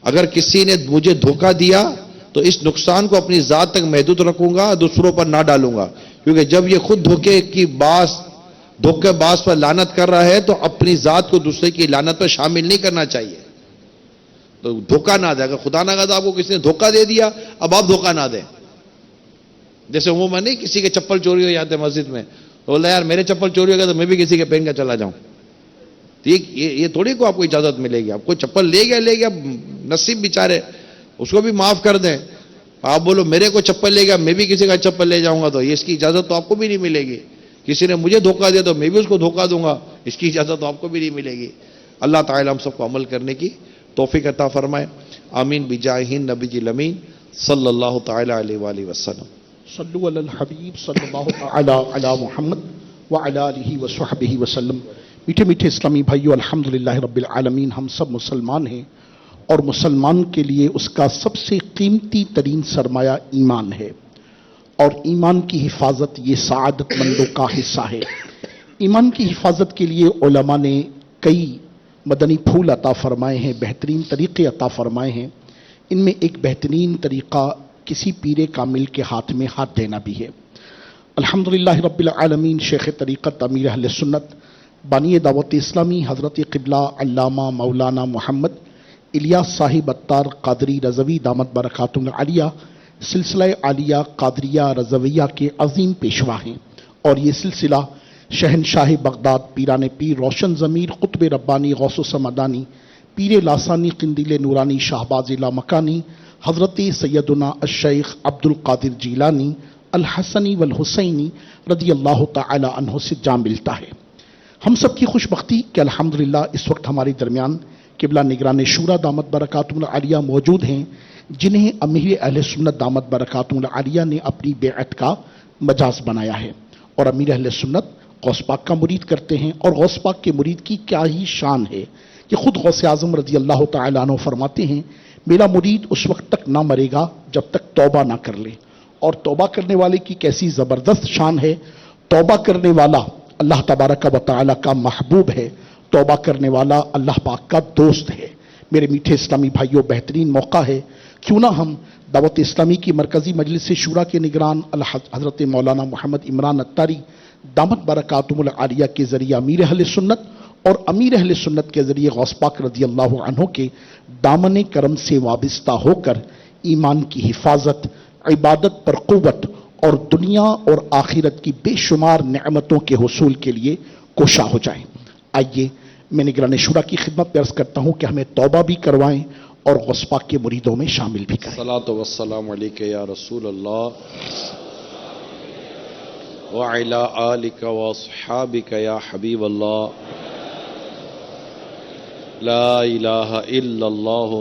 اگر کسی نے مجھے دھوکہ دیا تو اس نقصان کو اپنی ذات تک محدود رکھوں گا، دوسروں پر نہ ڈالوں گا، کیونکہ جب یہ خود دھوکے باز پر لعنت کر رہا ہے تو اپنی ذات کو دوسرے کی لعنت پر شامل نہیں کرنا چاہیے۔ تو دھوکہ نہ دے، اگر خدا نہ خواستہ آپ کو کسی نے دھوکہ دے دیا، اب آپ دھوکہ نہ دیں۔ جیسے عموماً نہیں کسی کے چپل چوری ہو جاتے مسجد میں، تو بولتا یار میرے چپل چوری ہو گیا تو میں بھی کسی کے پہن کر چلا جاؤں، ٹھیک؟ یہ تھوڑی کو آپ کو اجازت ملے گی۔ آپ کو چپل لے گیا نصیب بیچارے، اس کو بھی معاف کر دیں۔ آپ بولو میرے کو چپل لے گیا میں بھی کسی کا چپل لے جاؤں گا، تو اس کی اجازت تو آپ کو بھی نہیں ملے گی۔ کسی نے مجھے دھوکہ دیا تو میں بھی اس کو دھوکہ دوں گا، اس کی اجازت تو آپ کو بھی نہیں ملے گی۔ اللہ تعالی ہم سب کو عمل کرنے کی توفیق عطا فرمائے، آمین بجاہ نبی الامین صلی اللہ تعالی علیہ وآلہ وسلم۔ صلو علی الحبیب صلی اللہ تعالی علی محمد وعلی آلہ وصحبہ وسلم۔ میٹھے میٹھے اسلامی بھائیو، الحمدللہ رب العالمین، ہم سب مسلمان ہیں اور مسلمان کے لیے اس کا سب سے قیمتی ترین سرمایہ ایمان ہے، اور ایمان کی حفاظت یہ سعادت مندوں کا حصہ ہے۔ ایمان کی حفاظت کے لیے علماء نے کئی مدنی پھول عطا فرمائے ہیں، بہترین طریقے عطا فرمائے ہیں۔ ان میں ایک بہترین طریقہ کسی پیر کامل کے ہاتھ میں ہاتھ دینا بھی ہے۔ الحمدللہ رب العالمین، شیخ طریقت امیر اہل سنت بانی دعوت اسلامی حضرت قبلہ علامہ مولانا محمد الیاس صاحب اتار قادری رضوی دامت برکاتہم العالیہ سلسلہ عالیہ قادریہ رضویہ کے عظیم پیشوا ہیں، اور یہ سلسلہ شہنشاہ بغداد پیران پیر روشن ضمیر قطب ربانی غوث السمدانی پیر لاسانی قندیل نورانی شہباز لامکانی حضرت سیدنا الشیخ عبد القادر جیلانی الحسنی والحسینی رضی اللہ تعالی عنہ سے جا ملتا ہے۔ ہم سب کی خوش بختی کہ الحمدللہ اس وقت ہمارے درمیان قبلہ نگران شورا دامت برکاتہم العالیہ موجود ہیں، جنہیں امیر اہل سنت دامت برکاتہم العالیہ نے اپنی بیعت کا مجاز بنایا ہے، اور امیر اہل سنت غوث پاک کا مرید کرتے ہیں، اور غوث پاک کے مرید کی کیا ہی شان ہے کہ خود غوث اعظم رضی اللہ تعالیٰ عنہ فرماتے ہیں میرا مرید اس وقت تک نہ مرے گا جب تک توبہ نہ کر لے۔ اور توبہ کرنے والے کی کیسی زبردست شان ہے، توبہ کرنے والا اللہ تبارک و تعالیٰ کا محبوب ہے، توبہ کرنے والا اللہ پاک کا دوست ہے۔ میرے میٹھے اسلامی بھائیوں، بہترین موقع ہے، کیوں نہ ہم دعوت اسلامی کی مرکزی مجلس شورا کے نگران حضرت مولانا محمد عمران اتاری دامت برکاتہم العالیہ کے ذریعے امیر اہل سنت اور امیر اہل سنت کے ذریعے غوث پاک رضی اللہ عنہ کے دامن کرم سے وابستہ ہو کر ایمان کی حفاظت، عبادت پر قوت اور دنیا اور آخرت کی بے شمار نعمتوں کے حصول کے لیے کوشاں ہو جائیں۔ آئیے میں نگران شورا کی خدمت میں عرض کرتا ہوں کہ ہمیں توبہ بھی کروائیں اور غوث پاک کے مریدوں میں شامل بھی کریں۔ الصلاۃ والسلام علیک یا رسول اللہ وعلی آلک واصحابک یا حبیب اللہ، لا الہ الا اللہ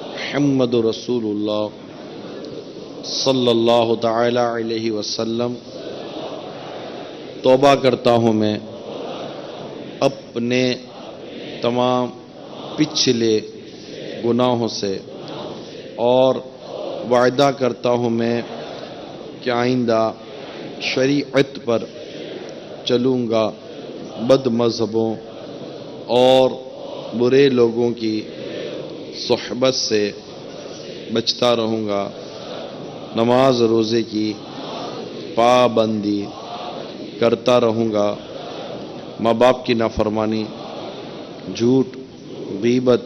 محمد رسول اللہ صلی اللہ تعالی علیہ وسلم۔ توبہ کرتا ہوں میں اپنے تمام پچھلے گناہوں سے، اور وعدہ کرتا ہوں میں کہ آئندہ شریعت پر چلوں گا، بد مذہبوں اور برے لوگوں کی صحبت سے بچتا رہوں گا، نماز روزے کی پابندی کرتا رہوں گا، ماں باپ کی نافرمانی، جھوٹ، غیبت،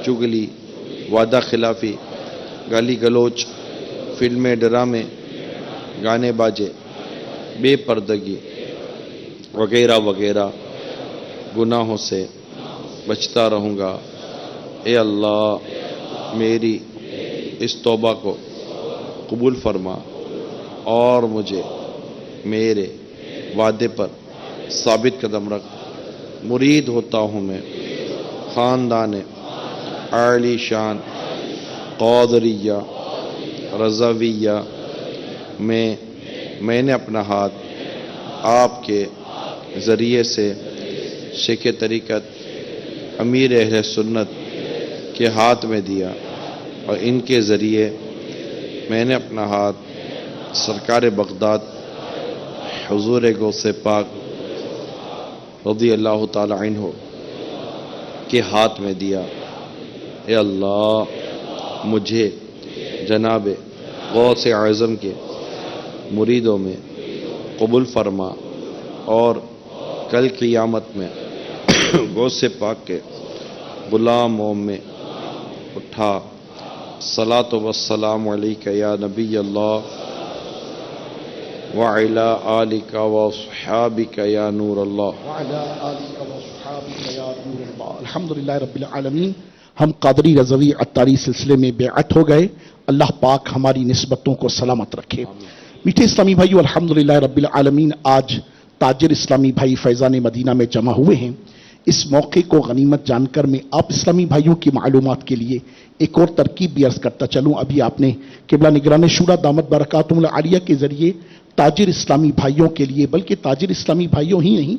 چغلی، وعدہ خلافی، گالی گلوچ، فلمیں، ڈرامے، گانے باجے، بے پردگی وغیرہ وغیرہ گناہوں سے بچتا رہوں گا۔ اے اللہ میری اس توبہ کو قبول فرما اور مجھے میرے وعدے پر ثابت قدم رکھ. مرید ہوتا ہوں میں خاندان عالی شان قادریہ رضویہ میں نے اپنا ہاتھ آپ کے ذریعے سے شیخ طریقت امیر اہل سنت کے ہاتھ میں دیا، اور ان کے ذریعے میں نے اپنا ہاتھ سرکار بغداد حضور غوث پاک رضی اللہ تعالی عنہ کے ہاتھ میں دیا. اے اللہ مجھے جناب غوث اعظم کے مریدوں میں قبول فرما، اور کل قیامت میں غوث پاک کے غلاموں میں اٹھا. صلاۃ والسلام علیک یا نبی اللہ وعلی آلک واصحابک یا نور اللہ. الحمدللہ رب العالمین. ہم قادری رضوی عطاری سلسلے میں بیعت ہو گئے. اللہ پاک ہماری نسبتوں کو سلامت رکھے. میٹھے اسلامی بھائیو، الحمدللہ رب العالمین، آج تاجر اسلامی بھائی فیضان مدینہ میں جمع ہوئے ہیں. اس موقع کو غنیمت جان کر میں آپ اسلامی بھائیوں کی معلومات کے لیے ایک اور ترکیب بھی عرض کرتا چلوں. ابھی آپ نے قبلہ نگران شورا دامت برکاتہم العالیہ کے ذریعے تاجر اسلامی بھائیوں کے لیے، بلکہ تاجر اسلامی بھائیوں ہی نہیں،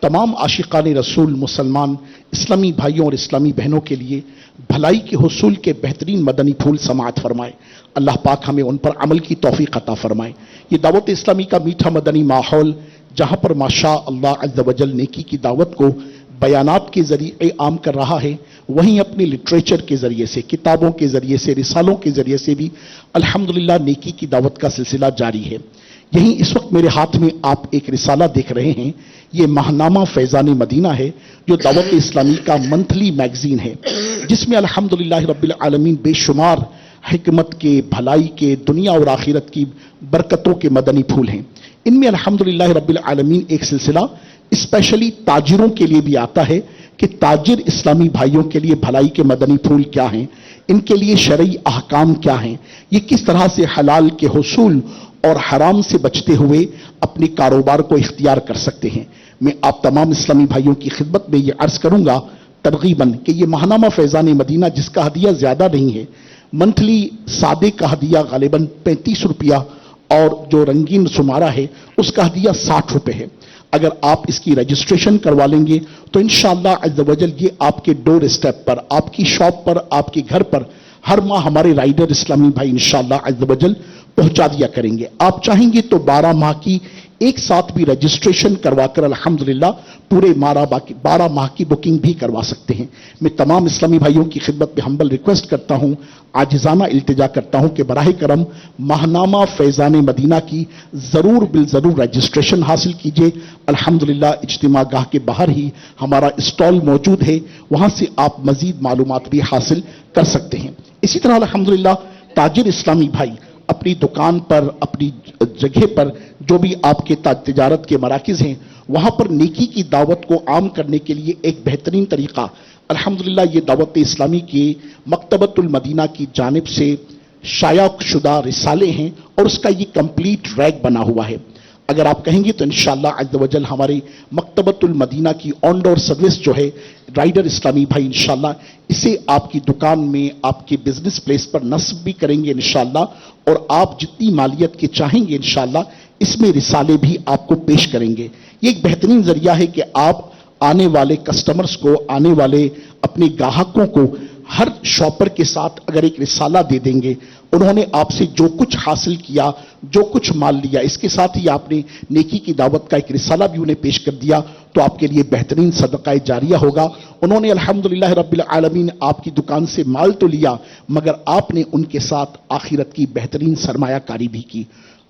تمام عاشقان رسول مسلمان اسلامی بھائیوں اور اسلامی بہنوں کے لیے بھلائی کے حصول کے بہترین مدنی پھول سماعت فرمائے. اللہ پاک ہمیں ان پر عمل کی توفیق عطا فرمائے. یہ دعوت اسلامی کا میٹھا مدنی ماحول، جہاں پر ماشاء اللہ عز و جل نیکی کی دعوت کو بیانات کے ذریعے عام کر رہا ہے، وہیں اپنے لٹریچر کے ذریعے سے، کتابوں کے ذریعے سے، رسالوں کے ذریعے سے بھی الحمدللہ نیکی کی دعوت کا سلسلہ جاری ہے. یہیں اس وقت میرے ہاتھ میں آپ ایک رسالہ دیکھ رہے ہیں. یہ ماہنامہ فیضان مدینہ ہے، جو دعوت اسلامی کا منتھلی میگزین ہے، جس میں الحمدللہ رب العالمین بے شمار حکمت کے، بھلائی کے، دنیا اور آخرت کی برکتوں کے مدنی پھول ہیں. ان میں الحمدللہ رب العالمین ایک سلسلہ اسپیشلی تاجروں کے لیے بھی آتا ہے کہ تاجر اسلامی بھائیوں کے لیے بھلائی کے مدنی پھول کیا ہیں، ان کے لیے شرعی احکام کیا ہیں، یہ کس طرح سے حلال کے حصول اور حرام سے بچتے ہوئے اپنے کاروبار کو اختیار کر سکتے ہیں. میں آپ تمام اسلامی بھائیوں کی خدمت میں یہ عرض کروں گا ترغیباً کہ یہ ماہنامہ فیضان مدینہ، جس کا ہدیہ زیادہ نہیں ہے، منتھلی سادے کا ہدیہ غالباً 35 روپیہ، اور جو رنگین شمارہ ہے اس کا ہدیہ 60 روپے ہے. اگر آپ اس کی رجسٹریشن کروا لیں گے تو انشاءاللہ عز و جل یہ آپ کے ڈور اسٹیپ پر، آپ کی شاپ پر، آپ کے گھر پر ہر ماہ ہمارے رائڈر اسلامی بھائی انشاءاللہ عز و جل پہنچا دیا کریں گے. آپ چاہیں گے تو 12 ماہ کی ایک ساتھ بھی رجسٹریشن کروا کر الحمدللہ پورے 12 ماہ کی بکنگ بھی کروا سکتے ہیں. میں تمام اسلامی بھائیوں کی خدمت میں ہمبل ریکویسٹ کرتا ہوں، عاجزانہ التجا کرتا ہوں کہ براہ کرم ماہنامہ فیضان مدینہ کی ضرور بالضرور رجسٹریشن حاصل کیجیے. الحمدللہ اجتماع گاہ کے باہر ہی ہمارا اسٹال موجود ہے، وہاں سے آپ مزید معلومات بھی حاصل کر سکتے ہیں. اسی طرح الحمدللہ تاجر اسلامی بھائی اپنی دکان پر، اپنی جگہ پر، جو بھی آپ کے تجارت کے مراکز ہیں، وہاں پر نیکی کی دعوت کو عام کرنے کے لیے ایک بہترین طریقہ الحمدللہ یہ دعوت اسلامی کی مکتبۃ المدینہ کی جانب سے شائع شدہ رسالے ہیں، اور اس کا یہ کمپلیٹ ریک بنا ہوا ہے. اگر آپ کہیں گے تو انشاءاللہ عز و جل ہماری مکتبۃ المدینہ کی آن ڈور سروس جو ہے، رائڈر اسلامی بھائی انشاءاللہ اسے آپ کی دکان میں، آپ کے بزنس پلیس پر نصب بھی کریں گے انشاءاللہ، اور آپ جتنی مالیت کے چاہیں گے انشاءاللہ اس میں رسالے بھی آپ کو پیش کریں گے. یہ ایک بہترین ذریعہ ہے کہ آپ آنے والے کسٹمرز کو، آنے والے اپنے گاہکوں کو ہر شاپر کے ساتھ اگر ایک رسالہ دے دیں گے، انہوں نے آپ سے جو کچھ حاصل کیا، جو کچھ مال لیا، اس کے ساتھ ہی آپ نے نیکی کی دعوت کا ایک رسالہ بھی انہیں پیش کر دیا، تو آپ کے لیے بہترین صدقہ جاریہ ہوگا. انہوں نے الحمدللہ رب العالمین آپ کی دکان سے مال تو لیا، مگر آپ نے ان کے ساتھ آخرت کی بہترین سرمایہ کاری بھی کی.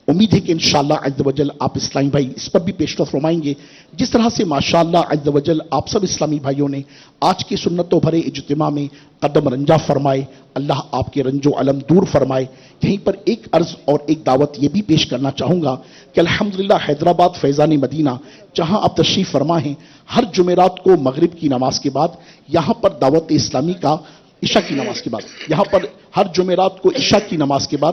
امید ہے کہ انشاءاللہ عز و جل آپ اسلامی بھائی اس پر بھی پیش رفت فرمائیں گے. جس طرح سے ماشاءاللہ عز و جل آپ سب اسلامی بھائیوں نے آج کے سنتوں بھرے اجتماع میں قدم رنجا فرمائے، اللہ آپ کے رنج و علم دور فرمائے. یہیں پر ایک عرض اور ایک دعوت یہ بھی پیش کرنا چاہوں گا کہ الحمدللہ حیدرآباد فیضان مدینہ جہاں آپ تشریف فرما ہیں، ہر جمعرات کو مغرب کی نماز کے بعد یہاں پر دعوت اسلامی کا عشاء کی نماز کے بعد، یہاں پر ہر جمعرات کو عشاء کی نماز کے بعد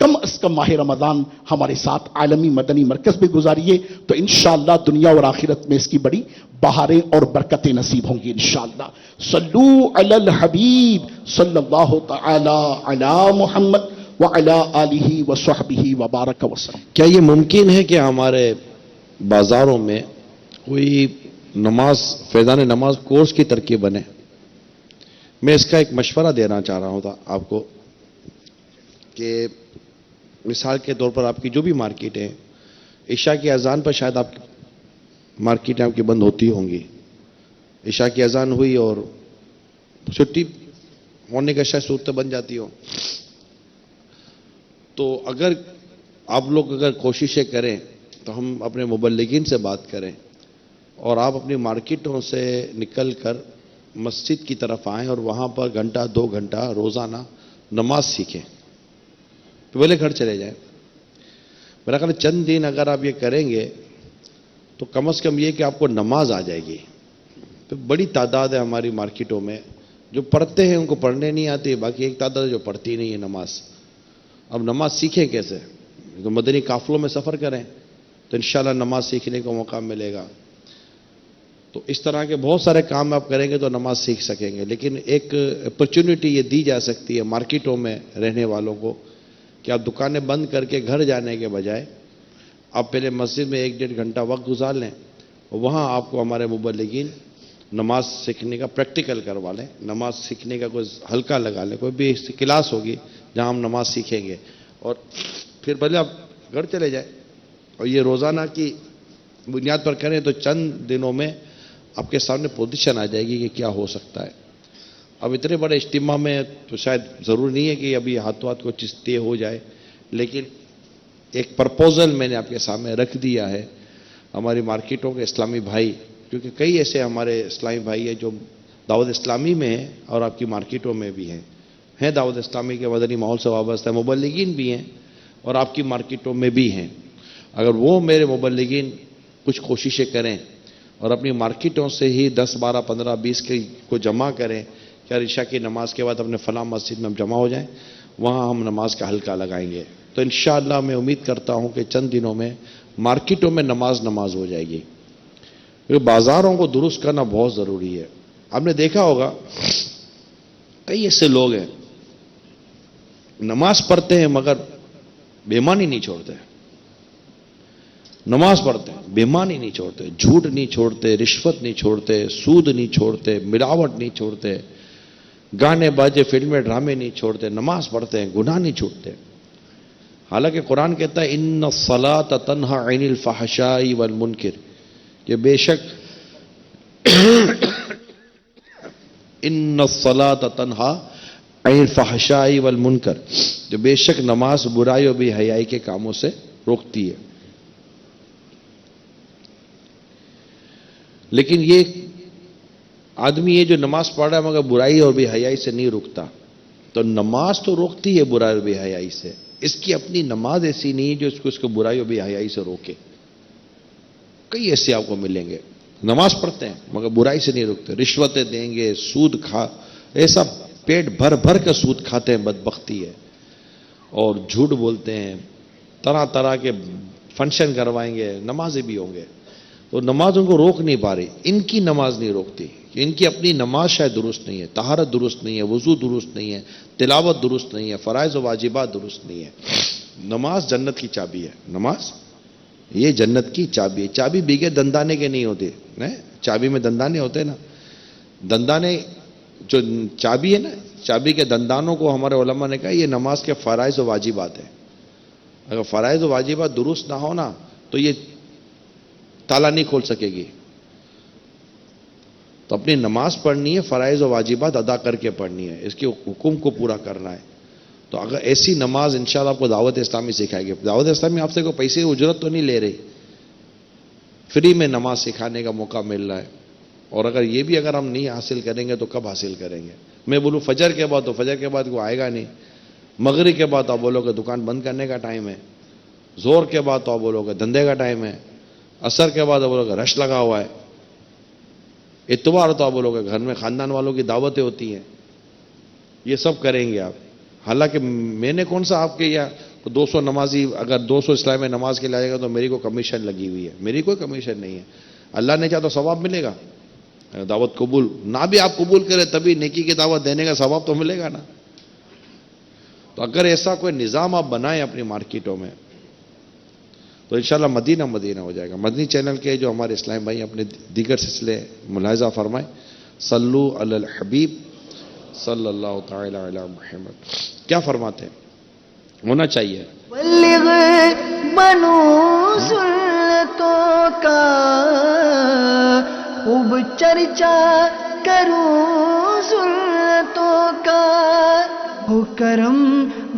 کم از کم ماہ رمضان ہمارے ساتھ عالمی مدنی مرکز میں گزاریے تو انشاءاللہ دنیا اور آخرت میں اس کی بڑی بہاریں اور برکتیں نصیب ہوں گی انشاءاللہ. صلو علی الحبیب صلی اللہ تعالی علی محمد وعلی آلہ وصحبہ وبارک وسلم. کیا یہ ممکن ہے کہ ہمارے بازاروں میں کوئی نماز فیضان نماز کورس کی ترکیب بنے؟ میں اس کا ایک مشورہ دینا چاہ رہا ہوں تھا آپ کو کہ مثال کے طور پر آپ کی جو بھی مارکیٹیں عشاء کی اذان پر شاید آپ مارکیٹیں آپ کی بند ہوتی ہوں گی. عشاء کی اذان ہوئی اور چھٹی ہونے کا شاید صورت بن جاتی ہو. تو اگر آپ لوگ اگر کوششیں کریں تو ہم اپنے مبلغین سے بات کریں اور آپ اپنی مارکیٹوں سے نکل کر مسجد کی طرف آئیں اور وہاں پر گھنٹہ 2 گھنٹہ روزانہ نماز سیکھیں. پہلے گھر چلے جائیں. میرا خیال چند دن اگر آپ یہ کریں گے تو کم از کم یہ کہ آپ کو نماز آ جائے گی. تو بڑی تعداد ہے ہماری مارکیٹوں میں جو پڑھتے ہیں ان کو پڑھنے نہیں آتی، باقی ایک تعداد ہے جو پڑھتی نہیں ہے نماز. اب نماز سیکھیں کیسے؟ تو مدنی قافلوں میں سفر کریں تو انشاءاللہ نماز سیکھنے کو موقع ملے گا. تو اس طرح کے بہت سارے کام آپ کریں گے تو نماز سیکھ سکیں گے. لیکن ایک اپرچونٹی یہ دی جا سکتی ہے مارکیٹوں میں رہنے والوں کو کہ آپ دکانیں بند کر کے گھر جانے کے بجائے آپ پہلے مسجد میں 1-1.5 گھنٹہ وقت گزار لیں. وہاں آپ کو ہمارے مبلغین نماز سیکھنے کا پریکٹیکل کروا لیں، نماز سیکھنے کا کوئی ہلکا لگا لیں، کوئی بھی کلاس ہوگی جہاں ہم نماز سیکھیں گے اور پھر بھلے آپ گھر چلے جائیں. اور یہ روزانہ کی بنیاد پر کریں تو چند دنوں میں آپ کے سامنے پوزیشن آ جائے گی کہ کیا ہو سکتا ہے. اب اتنے بڑے اجتماع میں تو شاید ضرور نہیں ہے کہ ابھی ہاتھوں ہاتھ کو چیز طے ہو جائے، لیکن ایک پرپوزل میں نے آپ کے سامنے رکھ دیا ہے. ہماری مارکیٹوں کے اسلامی بھائی، کیونکہ کئی ایسے ہمارے اسلامی بھائی ہیں جو دعوت اسلامی میں ہیں اور آپ کی مارکیٹوں میں بھی ہیں دعوت اسلامی کے مدنی ماحول سے وابستہ مبلغین بھی ہیں اور آپ کی مارکیٹوں میں بھی ہیں. اگر وہ میرے مبلغین کچھ کوششیں کریں اور اپنی مارکیٹوں سے ہی 10, 12, 15, 20 کو جمع کریں کہ عشاء کی نماز کے بعد اپنے فلاں مسجد میں ہم جمع ہو جائیں، وہاں ہم نماز کا حلقہ لگائیں گے تو انشاءاللہ میں امید کرتا ہوں کہ چند دنوں میں مارکیٹوں میں نماز ہو جائے گی. بازاروں کو درست کرنا بہت ضروری ہے. آپ نے دیکھا ہوگا کئی ایسے لوگ ہیں نماز پڑھتے ہیں مگر بےایمانی نہیں چھوڑتے. نماز پڑھتے ہیں بےایمانی نہیں چھوڑتے، جھوٹ نہیں چھوڑتے، رشوت نہیں چھوڑتے، سود نہیں چھوڑتے، ملاوٹ نہیں چھوڑتے، گانے باجے فلمیں ڈرامے نہیں چھوڑتے، نماز پڑھتے ہیں، گناہ نہیں چھوڑتے. حالانکہ قرآن کہتا ہے ان الصلاۃ تنہی عن الفحشاء والمنکر، کہ بے شک ان الصلاۃ تنہی عن الفحشاء والمنکر، جو بے شک نماز برائی اور بے حیائی کے کاموں سے روکتی ہے. لیکن یہ آدمی ہے جو نماز پڑھ رہا ہے مگر برائی اور بے حیائی سے نہیں رکتا. تو نماز تو روکتی ہے برائی اور بے حیائی سے، اس کی اپنی نماز ایسی نہیں ہے جو اس کو برائی اور بے حیائی سے روکے. کئی ایسے آپ کو ملیں گے نماز پڑھتے ہیں مگر برائی سے نہیں رکتے، رشوتیں دیں گے، سود ایسا پیٹ بھر بھر کا سود کھاتے ہیں، بدبختی ہے، اور جھوٹ بولتے ہیں، طرح طرح کے فنکشن کروائیں گے، نمازیں بھی ہوں گے. تو نماز ان کو روک نہیں پا رہی، ان کی نماز نہیں روکتی کہ ان کی اپنی نماز شاید درست نہیں ہے، طہارت درست نہیں ہے، وضو درست نہیں ہے، تلاوت درست نہیں ہے، فرائض و واجبات درست نہیں ہے. نماز جنت کی چابی ہے. نماز یہ جنت کی چابی ہے. چابی بھیگے دندانے کے نہیں ہوتے، چابی میں دندانے ہوتے ہیں نا، دندانے جو چابی ہے نا، چابی کے دندانوں کو ہمارے علماء نے کہا یہ نماز کے فرائض و واجبات ہیں. اگر فرائض و واجبات درست نہ ہونا تو یہ تالا نہیں کھول سکے گی. تو اپنی نماز پڑھنی ہے، فرائض و واجبات ادا کر کے پڑھنی ہے، اس کے حکم کو پورا کرنا ہے. تو اگر ایسی نماز انشاءاللہ آپ کو دعوت اسلامی سکھائے گی. دعوت اسلامی آپ سے کوئی پیسے اجرت تو نہیں لے رہی، فری میں نماز سکھانے کا موقع مل رہا ہے. اور اگر یہ بھی اگر ہم نہیں حاصل کریں گے تو کب حاصل کریں گے؟ میں بولوں فجر کے بعد، تو فجر کے بعد کوئی آئے گا نہیں. مغرب کے بعد آپ بولو کہ دکان بند کرنے کا ٹائم ہے. زور کے بعد تو آپ بولو کہ دھندے کا ٹائم ہے. عصر کے بعد آپ بولو کہ رش لگا ہوا ہے. اتوار تو آپ بولو کہ گھر میں خاندان والوں کی دعوتیں ہوتی ہیں. یہ سب کریں گے آپ. حالانکہ میں نے کون سا آپ کے یا تو 200 نمازی اگر 200 اسلامی نماز کے لائے گا تو میری کو کمیشن لگی ہوئی ہے. میری کوئی کمیشن نہیں ہے. اللہ نے چاہا تو ثواب ملے گا. دعوت قبول نہ بھی آپ قبول کریں تبھی نیکی کی دعوت دینے کا ثواب تو ملے گا نا. تو اگر ایسا کوئی نظام آپ بنائیں اپنی مارکیٹوں میں تو انشاءاللہ مدینہ مدینہ ہو جائے گا. مدنی چینل کے جو ہمارے اسلام بھائی اپنے دیگر سلسلے ملاحظہ فرمائیں. صلو علی الحبیب صلی اللہ تعالی علی محمد. کیا فرماتے ہیں؟ ہونا چاہیے. بلغ بنو سنتوں کا خوب چرچا کروں سنتوں کا ہو کرم